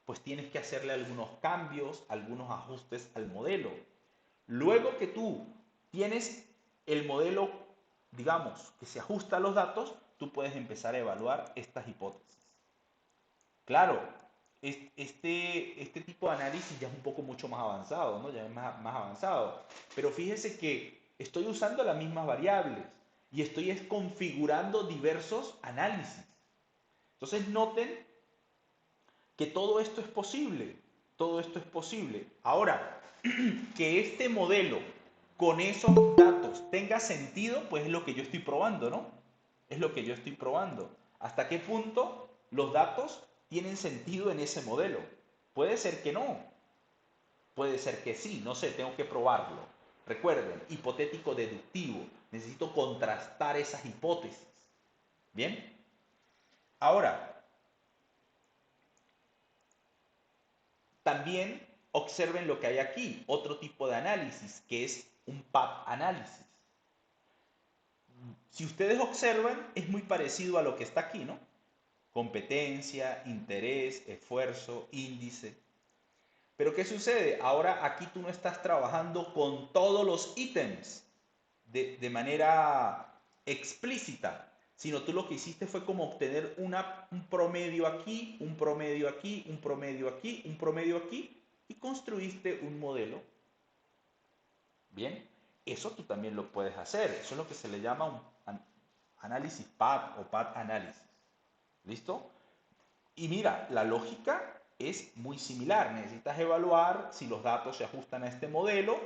pues tienes que hacerle algunos cambios, algunos ajustes al modelo. Luego que tú tienes el modelo, digamos, que se ajusta a los datos, tú puedes empezar a evaluar estas hipótesis. Claro, este tipo de análisis ya es un poco mucho más avanzado, ¿no? Ya es más avanzado. Pero fíjese que estoy usando las mismas variables y estoy configurando diversos análisis. Entonces noten que todo esto es posible. Todo esto es posible. Ahora, que este modelo con esos datos tenga sentido, pues es lo que yo estoy probando, ¿no? Es lo que yo estoy probando. ¿Hasta qué punto los datos tienen sentido en ese modelo? Puede ser que no, puede ser que sí, no sé, tengo que probarlo. Recuerden, hipotético deductivo, necesito contrastar esas hipótesis. ¿Bien? Ahora, también observen lo que hay aquí, otro tipo de análisis, que es un path análisis. Si ustedes observan, es muy parecido a lo que está aquí, ¿no? Competencia, interés, esfuerzo, índice. Pero ¿qué sucede? Ahora aquí tú no estás trabajando con todos los ítems de manera explícita, sino tú lo que hiciste fue como obtener un promedio aquí, un promedio aquí, un promedio aquí, un promedio aquí, y construiste un modelo. Bien, eso tú también lo puedes hacer. Eso es lo que se le llama un análisis path o path análisis. ¿Listo? Y mira, la lógica es muy similar. Necesitas evaluar si los datos se ajustan a este modelo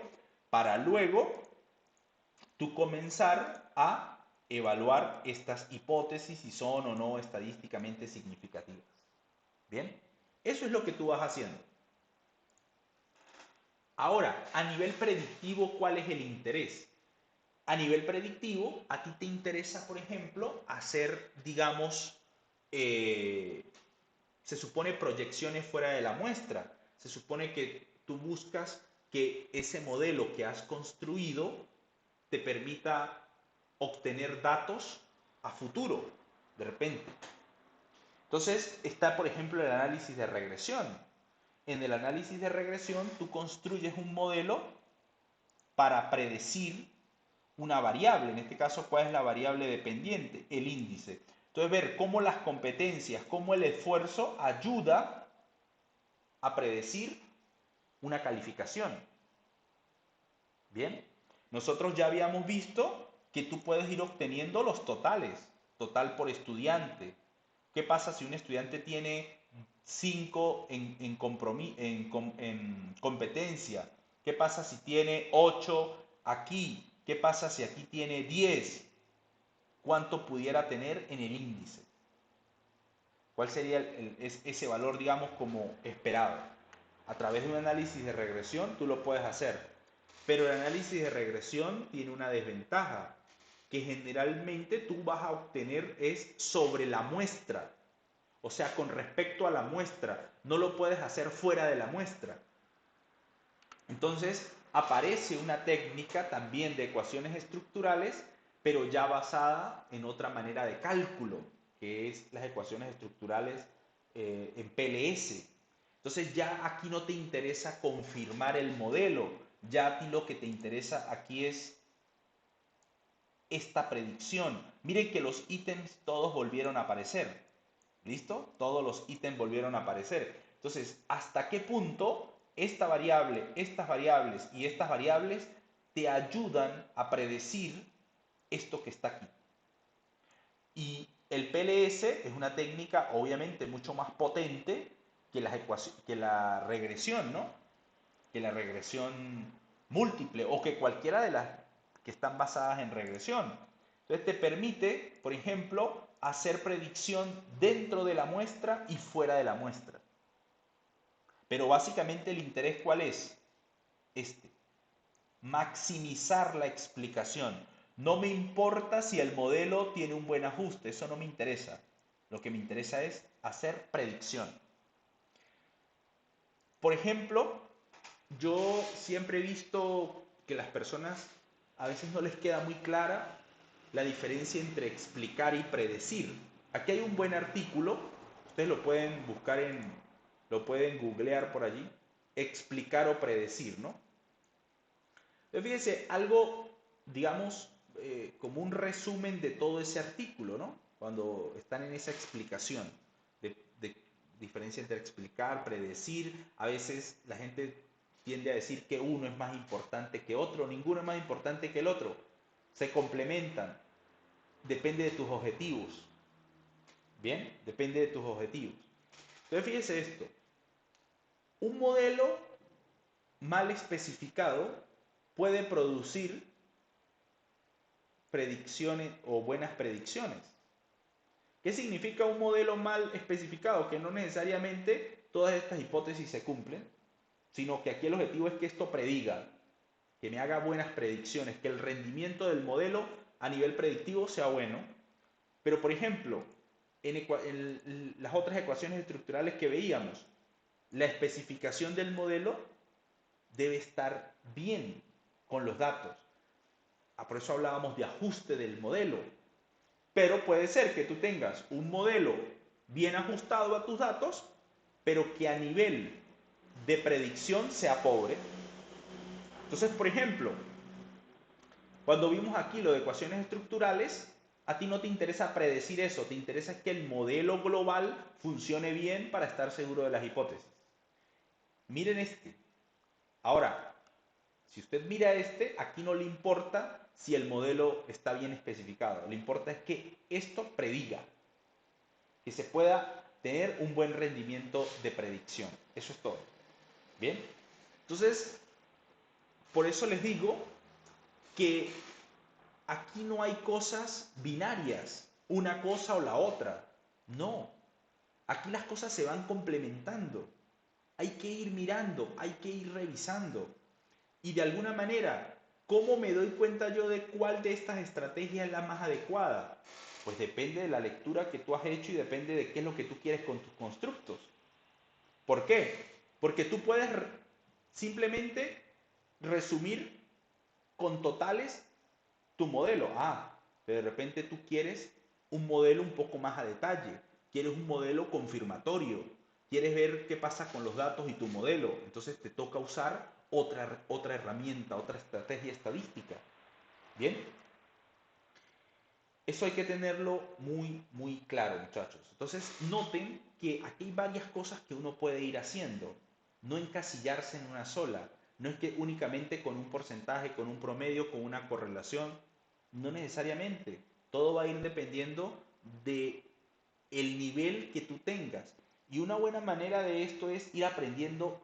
para luego tú comenzar a evaluar estas hipótesis si son o no estadísticamente significativas. Bien, eso es lo que tú vas haciendo. Ahora, a nivel predictivo, ¿cuál es el interés? A nivel predictivo, a ti te interesa, por ejemplo, hacer, digamos, se supone proyecciones fuera de la muestra. Se supone que tú buscas que ese modelo que has construido te permita obtener datos a futuro, de repente. Entonces está, por ejemplo, el análisis de regresión. En el análisis de regresión tú construyes un modelo para predecir una variable, en este caso, ¿cuál es la variable dependiente? El índice. Entonces, ver cómo las competencias, cómo el esfuerzo ayuda a predecir una calificación. Bien, nosotros ya habíamos visto que tú puedes ir obteniendo los totales, total por estudiante. ¿Qué pasa si un estudiante tiene 5 en competencia? ¿Qué pasa si tiene 8 aquí? ¿Qué pasa si aquí tiene 10? ¿Cuánto pudiera tener en el índice? ¿Cuál sería ese valor, digamos, como esperado? A través de un análisis de regresión tú lo puedes hacer. Pero el análisis de regresión tiene una desventaja, que generalmente tú vas a obtener es sobre la muestra. O sea, con respecto a la muestra. No lo puedes hacer fuera de la muestra. Entonces, aparece una técnica también de ecuaciones estructurales, pero ya basada en otra manera de cálculo, que es las ecuaciones estructurales en PLS. Entonces ya aquí no te interesa confirmar el modelo, ya a ti lo que te interesa aquí es esta predicción. Miren que los ítems todos volvieron a aparecer. ¿Listo? Todos los ítems volvieron a aparecer. Entonces, ¿hasta qué punto esta variable, estas variables y estas variables te ayudan a predecir esto que está aquí? Y el PLS es una técnica obviamente mucho más potente que que la regresión, ¿no? Que la regresión múltiple o que cualquiera de las que están basadas en regresión. Entonces te permite, por ejemplo, hacer predicción dentro de la muestra y fuera de la muestra. Pero básicamente el interés, ¿cuál es? Este, maximizar la explicación. No me importa si el modelo tiene un buen ajuste, eso no me interesa. Lo que me interesa es hacer predicción. Por ejemplo, yo siempre he visto que las personas a veces no les queda muy clara la diferencia entre explicar y predecir. Aquí hay un buen artículo, ustedes lo pueden buscar lo pueden googlear por allí, explicar o predecir, ¿no? Entonces, fíjense, algo, digamos, como un resumen de todo ese artículo, ¿no? Cuando están en esa explicación de diferencia entre explicar, predecir, a veces la gente tiende a decir que uno es más importante que otro, ninguno es más importante que el otro, se complementan, depende de tus objetivos, ¿bien? Depende de tus objetivos. Entonces, fíjese esto, un modelo mal especificado puede producir predicciones o buenas predicciones. ¿Qué significa un modelo mal especificado? Que no necesariamente todas estas hipótesis se cumplen, sino que aquí el objetivo es que esto prediga, que me haga buenas predicciones, que el rendimiento del modelo a nivel predictivo sea bueno. Pero, por ejemplo, en las otras ecuaciones estructurales que veíamos, la especificación del modelo debe estar bien con los datos. Por eso hablábamos de ajuste del modelo. Pero puede ser que tú tengas un modelo bien ajustado a tus datos, pero que a nivel de predicción sea pobre. Entonces, por ejemplo, cuando vimos aquí lo de ecuaciones estructurales, a ti no te interesa predecir eso, te interesa que el modelo global funcione bien para estar seguro de las hipótesis. Miren este. Ahora, si usted mira este, aquí no le importa si el modelo está bien especificado, le importa es que esto prediga, que se pueda tener un buen rendimiento de predicción. Eso es todo. Bien. Entonces, por eso les digo que aquí no hay cosas binarias, una cosa o la otra. No. Aquí las cosas se van complementando. Hay que ir mirando, hay que ir revisando. Y de alguna manera, ¿cómo me doy cuenta yo de cuál de estas estrategias es la más adecuada? Pues depende de la lectura que tú has hecho y depende de qué es lo que tú quieres con tus constructos. ¿Por qué? Porque tú puedes simplemente resumir con totales tu modelo. De repente tú quieres un modelo un poco más a detalle, quieres un modelo confirmatorio, quieres ver qué pasa con los datos y tu modelo. Entonces te toca usar otra herramienta, otra estrategia estadística. ¿Bien? Eso hay que tenerlo muy, muy claro, muchachos. Entonces, noten que aquí hay varias cosas que uno puede ir haciendo. No encasillarse en una sola. No es que únicamente con un porcentaje, con un promedio, con una correlación. No necesariamente. Todo va a ir dependiendo de el nivel que tú tengas. Y una buena manera de esto es ir aprendiendo.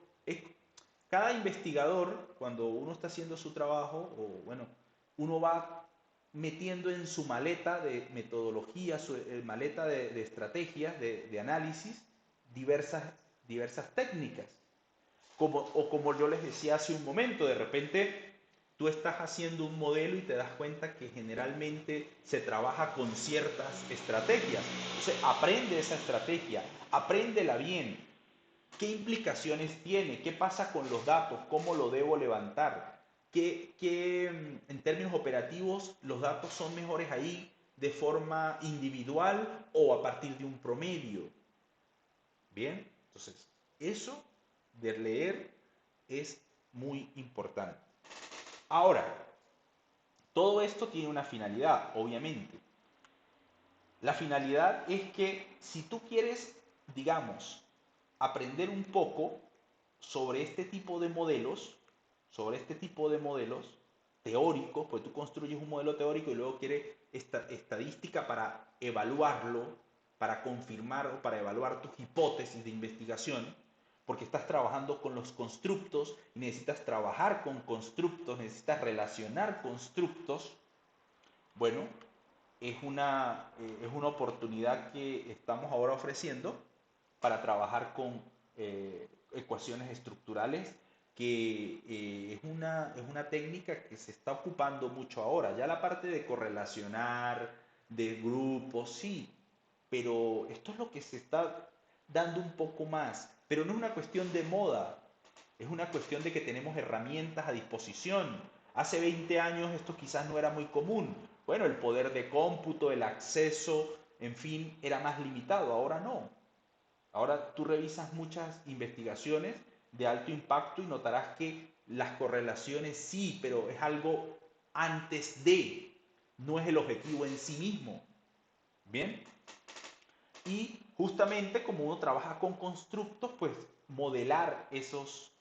Cada investigador, cuando uno está haciendo su trabajo, o bueno, uno va metiendo en su maleta de metodología, su maleta de estrategias, de análisis, diversas técnicas. O como yo les decía hace un momento, de repente tú estás haciendo un modelo y te das cuenta que generalmente se trabaja con ciertas estrategias. Entonces, aprende esa estrategia, apréndela bien. ¿Qué implicaciones tiene? ¿Qué pasa con los datos? ¿Cómo lo debo levantar? En términos operativos los datos son mejores ahí de forma individual o a partir de un promedio? Bien, entonces eso de leer es muy importante. Ahora, todo esto tiene una finalidad, obviamente. La finalidad es que si tú quieres, digamos, aprender un poco sobre este tipo de modelos, teóricos, pues tú construyes un modelo teórico y luego quieres estadística para evaluarlo, para confirmar o para evaluar tus hipótesis de investigación, porque estás trabajando con los constructos y necesitas trabajar con constructos, necesitas relacionar constructos. Bueno, es una oportunidad que estamos ahora ofreciendo para trabajar con ecuaciones estructurales, que es una técnica que se está ocupando mucho ahora. Ya la parte de correlacionar, de grupos, sí, pero esto es lo que se está dando un poco más. Pero no es una cuestión de moda, es una cuestión de que tenemos herramientas a disposición. Hace 20 años esto quizás no era muy común. Bueno, el poder de cómputo, el acceso, en fin, era más limitado. Ahora no. Ahora tú revisas muchas investigaciones de alto impacto y notarás que las correlaciones sí, pero es algo antes de, no es el objetivo en sí mismo. ¿Bien? Y justamente como uno trabaja con constructos, pues modelar esos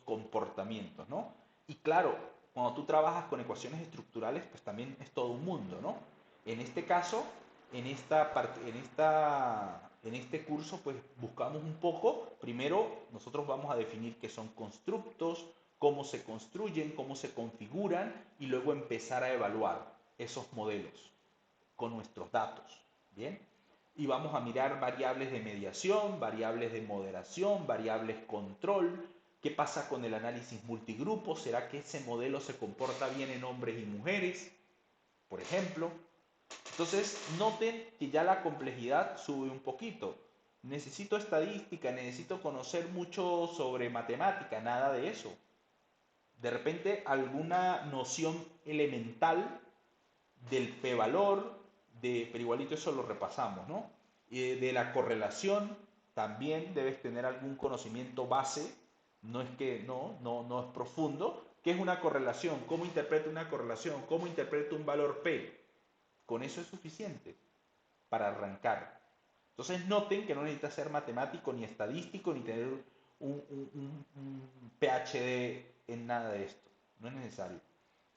comportamientos, ¿no? Y claro, cuando tú trabajas con ecuaciones estructurales, pues también es todo un mundo, ¿no? En este caso, en este curso, pues buscamos un poco, primero nosotros vamos a definir qué son constructos, cómo se construyen, cómo se configuran y luego empezar a evaluar esos modelos con nuestros datos, ¿bien? Y vamos a mirar variables de mediación, variables de moderación, variables control. ¿Qué pasa con el análisis multigrupo? ¿Será que ese modelo se comporta bien en hombres y mujeres, por ejemplo? Entonces, noten que ya la complejidad sube un poquito. Necesito estadística, necesito conocer mucho sobre matemática, nada de eso. De repente, alguna noción elemental del p-valor, pero igualito eso lo repasamos, ¿no? De la correlación también debes tener algún conocimiento base, no es que no es profundo. ¿Qué es una correlación? ¿Cómo interpreto una correlación? ¿Cómo interpreto un valor p? Con eso es suficiente para arrancar. Entonces noten que no necesitas ser matemático ni estadístico ni tener un PhD en nada de esto. No es necesario.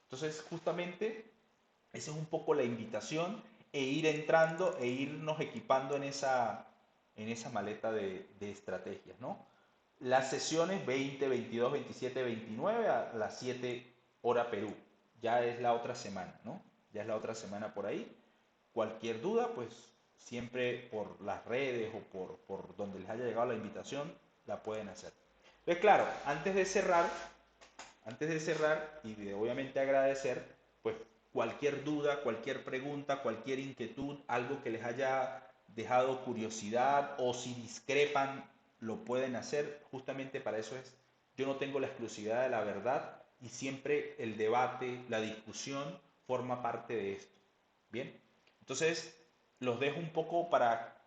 Entonces justamente esa es un poco la invitación e ir entrando e irnos equipando en esa maleta de estrategias, ¿no? Las sesiones 20, 22, 27, 29 a las 7 hora Perú. Ya es la otra semana, ¿no? Ya es la otra semana por ahí. Cualquier duda, pues siempre por las redes o por donde les haya llegado la invitación, la pueden hacer. Entonces, claro, antes de cerrar y de obviamente agradecer, pues cualquier duda, cualquier pregunta, cualquier inquietud, algo que les haya dejado curiosidad o si discrepan, lo pueden hacer. Justamente para eso es, yo no tengo la exclusividad de la verdad y siempre el debate, la discusión forma parte de esto. Bien, entonces los dejo un poco para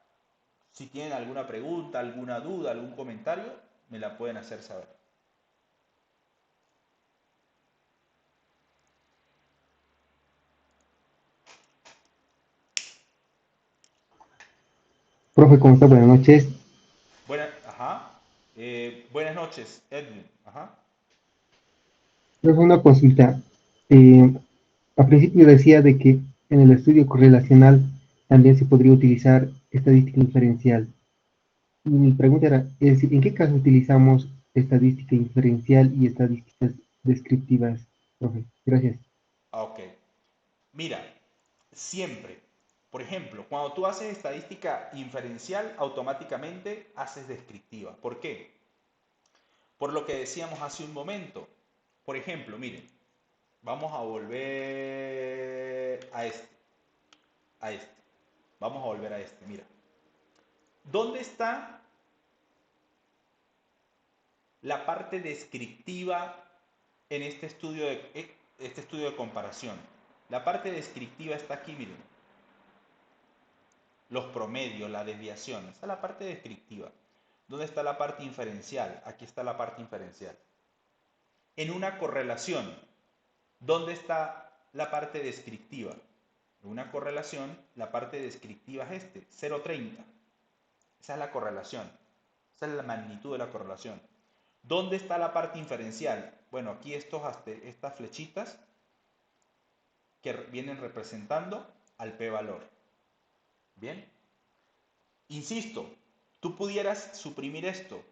si tienen alguna pregunta, alguna duda, algún comentario, me la pueden hacer saber. Profe, ¿cómo está? Buenas noches. Buenas noches, Edwin. Ajá. Profe, una consulta. Eh, Al principio decía de que en el estudio correlacional también se podría utilizar estadística inferencial. Y mi pregunta era, es decir, ¿en qué caso utilizamos estadística inferencial y estadísticas descriptivas, profe? Gracias. Ok. Mira, siempre. Por ejemplo, cuando tú haces estadística inferencial, automáticamente haces descriptiva. ¿Por qué? Por lo que decíamos hace un momento. Por ejemplo, miren, vamos a volver a este. Vamos a volver a este. Mira, ¿dónde está la parte descriptiva en este estudio de comparación? La parte descriptiva está aquí, miren. Los promedios, la desviación, esa es la parte descriptiva. ¿Dónde está la parte inferencial? Aquí está la parte inferencial. En una correlación, ¿dónde está la parte descriptiva? En una correlación, la parte descriptiva es 0,30. Esa es la correlación. Esa es la magnitud de la correlación. ¿Dónde está la parte inferencial? Bueno, aquí estas flechitas que vienen representando al p-valor. ¿Bien? Insisto, tú pudieras suprimir esto.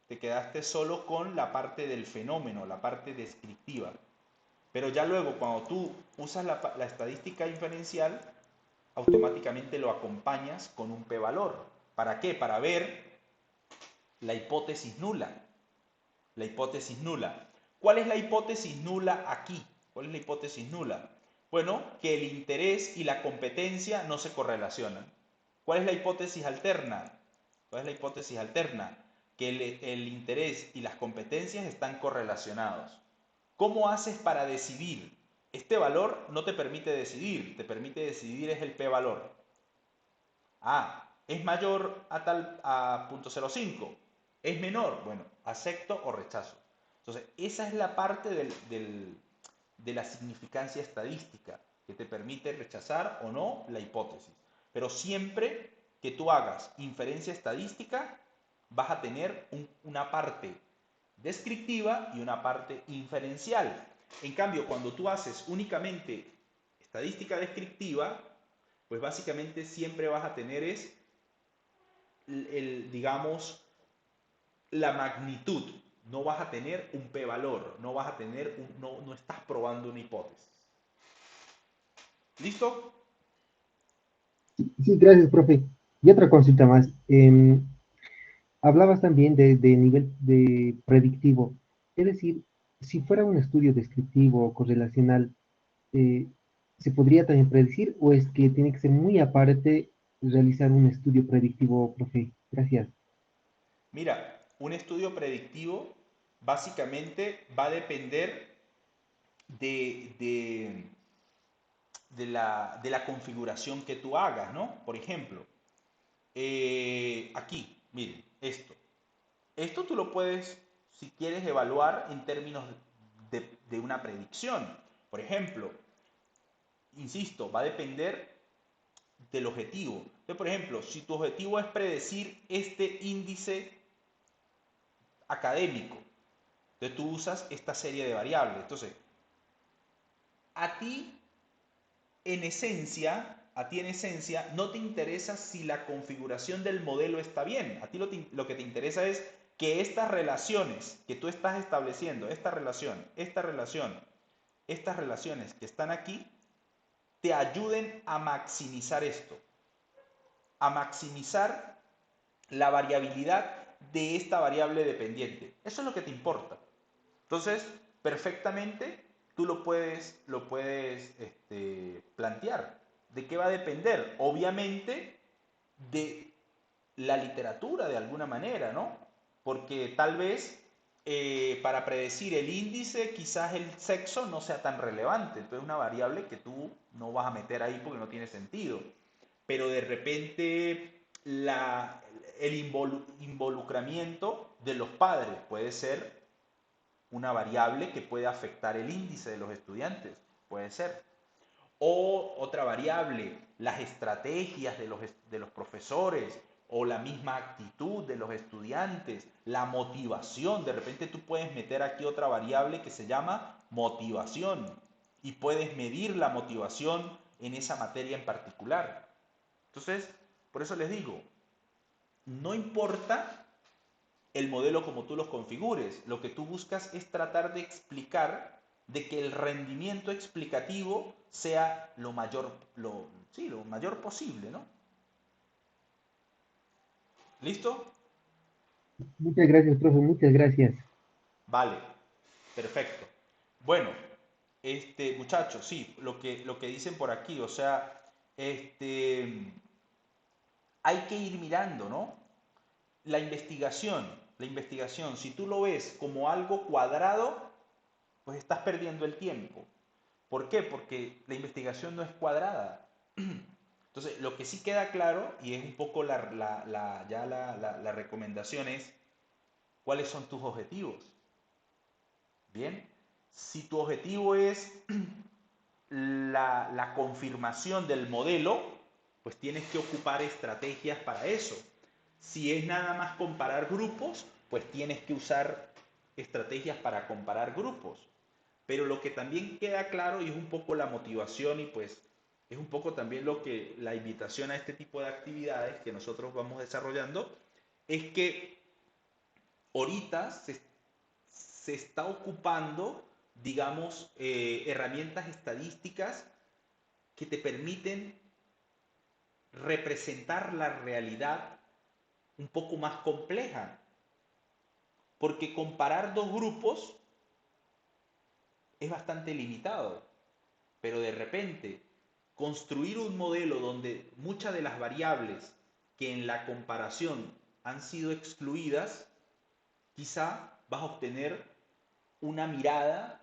Te quedaste solo con la parte del fenómeno, la parte descriptiva. Pero ya luego, cuando tú usas la estadística inferencial, automáticamente lo acompañas con un p-valor. ¿Para qué? Para ver la hipótesis nula. La hipótesis nula. ¿Cuál es la hipótesis nula aquí? ¿Cuál es la hipótesis nula? Bueno, que el interés y la competencia no se correlacionan. ¿Cuál es la hipótesis alterna? ¿Cuál es la hipótesis alterna? Que el interés y las competencias están correlacionados. ¿Cómo haces para decidir? Este valor no te permite decidir, te permite decidir es el p-valor. ¿Es mayor a 0.05? ¿Es menor? Bueno, acepto o rechazo. Entonces, esa es la parte de la significancia estadística que te permite rechazar o no la hipótesis. Pero siempre que tú hagas inferencia estadística, vas a tener una parte descriptiva y una parte inferencial. En cambio, cuando tú haces únicamente estadística descriptiva, pues básicamente siempre vas a tener digamos, la magnitud. No vas a tener un p-valor, no vas a tener no estás probando una hipótesis. ¿Listo? Sí, gracias, profe. Y otra consulta más. Hablabas también de nivel de predictivo. Es decir, si fuera un estudio descriptivo o correlacional, eh, ¿se podría también predecir o es que tiene que ser muy aparte realizar un estudio predictivo, profe? Gracias. Mira, un estudio predictivo básicamente va a depender de, de, de la configuración que tú hagas, ¿no? Por ejemplo, aquí, miren, esto. Esto tú lo puedes, si quieres, evaluar en términos de una predicción. Por ejemplo, insisto, va a depender del objetivo. Entonces, por ejemplo, si tu objetivo es predecir este índice académico, entonces tú usas esta serie de variables. Entonces, a ti a ti en esencia, no te interesa si la configuración del modelo está bien. A ti lo que te interesa es que estas relaciones que tú estás estableciendo, esta relación, estas relaciones que están aquí, te ayuden a maximizar esto, a maximizar la variabilidad de esta variable dependiente. Eso es lo que te importa. Entonces, perfectamente tú lo puedes plantear. ¿De qué va a depender? Obviamente de la literatura de alguna manera, ¿no? Porque tal vez para predecir el índice quizás el sexo no sea tan relevante. Entonces es una variable que tú no vas a meter ahí porque no tiene sentido. Pero de repente el involucramiento de los padres puede ser una variable que puede afectar el índice de los estudiantes, puede ser. O otra variable, las estrategias de los profesores o la misma actitud de los estudiantes, la motivación. De repente tú puedes meter aquí otra variable que se llama motivación y puedes medir la motivación en esa materia en particular. Entonces, por eso les digo, no importa el modelo como tú los configures. Lo que tú buscas es tratar de explicar de que el rendimiento explicativo sea lo mayor posible, ¿no? ¿Listo? Muchas gracias, profe, muchas gracias. Vale, perfecto. Bueno, muchachos, sí, lo que dicen por aquí, o sea, hay que ir mirando, ¿no? La investigación, si tú lo ves como algo cuadrado, pues estás perdiendo el tiempo. ¿Por qué? Porque la investigación no es cuadrada. Entonces, lo que sí queda claro, y es un poco la recomendación es, ¿cuáles son tus objetivos? Bien, si tu objetivo es la confirmación del modelo, pues tienes que ocupar estrategias para eso. Si es nada más comparar grupos, pues tienes que usar estrategias para comparar grupos. Pero lo que también queda claro y es un poco la motivación y pues es un poco también lo que la invitación a este tipo de actividades que nosotros vamos desarrollando es que ahorita se está ocupando, digamos, herramientas estadísticas que te permiten representar la realidad un poco más compleja. Porque comparar dos grupos es bastante limitado. Pero de repente, construir un modelo donde muchas de las variables que en la comparación han sido excluidas, quizá vas a obtener una mirada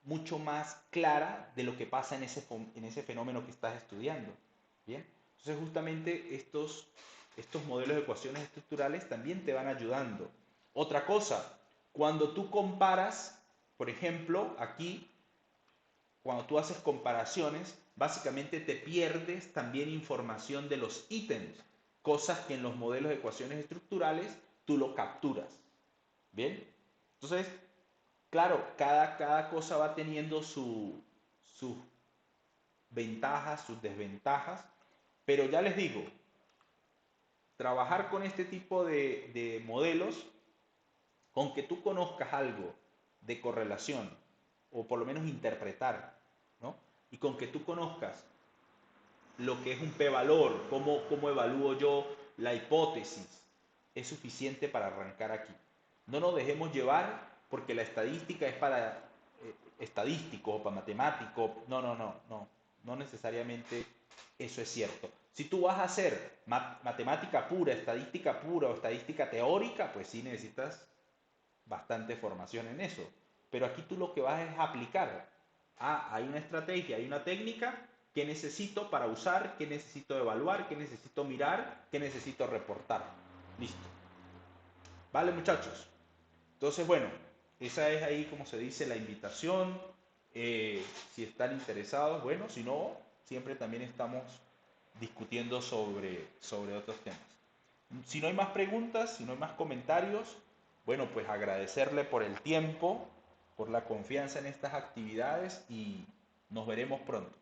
mucho más clara de lo que pasa en ese fenómeno que estás estudiando. ¿Bien? Entonces justamente estos modelos de ecuaciones estructurales también te van ayudando. Otra cosa, cuando tú comparas, por ejemplo, aquí, cuando tú haces comparaciones, básicamente te pierdes también información de los ítems, cosas que en los modelos de ecuaciones estructurales tú lo capturas. ¿Bien? Entonces, claro, cada cosa va teniendo sus ventajas, sus desventajas, pero ya les digo, trabajar con este tipo de modelos, con que tú conozcas algo de correlación, o por lo menos interpretar, ¿no? Y con que tú conozcas lo que es un p-valor, cómo evalúo yo la hipótesis, es suficiente para arrancar aquí. No nos dejemos llevar porque la estadística es para estadísticos o para matemáticos. No necesariamente eso es cierto. Si tú vas a hacer matemática pura, estadística pura o estadística teórica, pues sí necesitas bastante formación en eso. Pero aquí tú lo que vas es aplicar. Ah, hay una estrategia, hay una técnica. ¿Qué necesito para usar? ¿Qué necesito evaluar? ¿Qué necesito mirar? ¿Qué necesito reportar? Listo. ¿Vale, muchachos? Entonces, bueno, esa es ahí, como se dice, la invitación. Si están interesados, bueno, si no, siempre también estamos discutiendo sobre otros temas. Si no hay más preguntas, si no hay más comentarios, bueno, pues agradecerle por el tiempo, por la confianza en estas actividades y nos veremos pronto.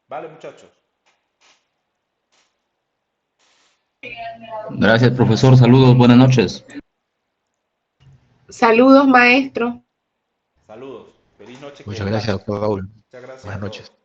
Vale, muchachos. Gracias, profesor. Saludos, buenas noches. Saludos, maestro. Saludos. Feliz noche que Muchas gracias, descansen. doctor Raúl. Muchas gracias Buenas a todos. noches.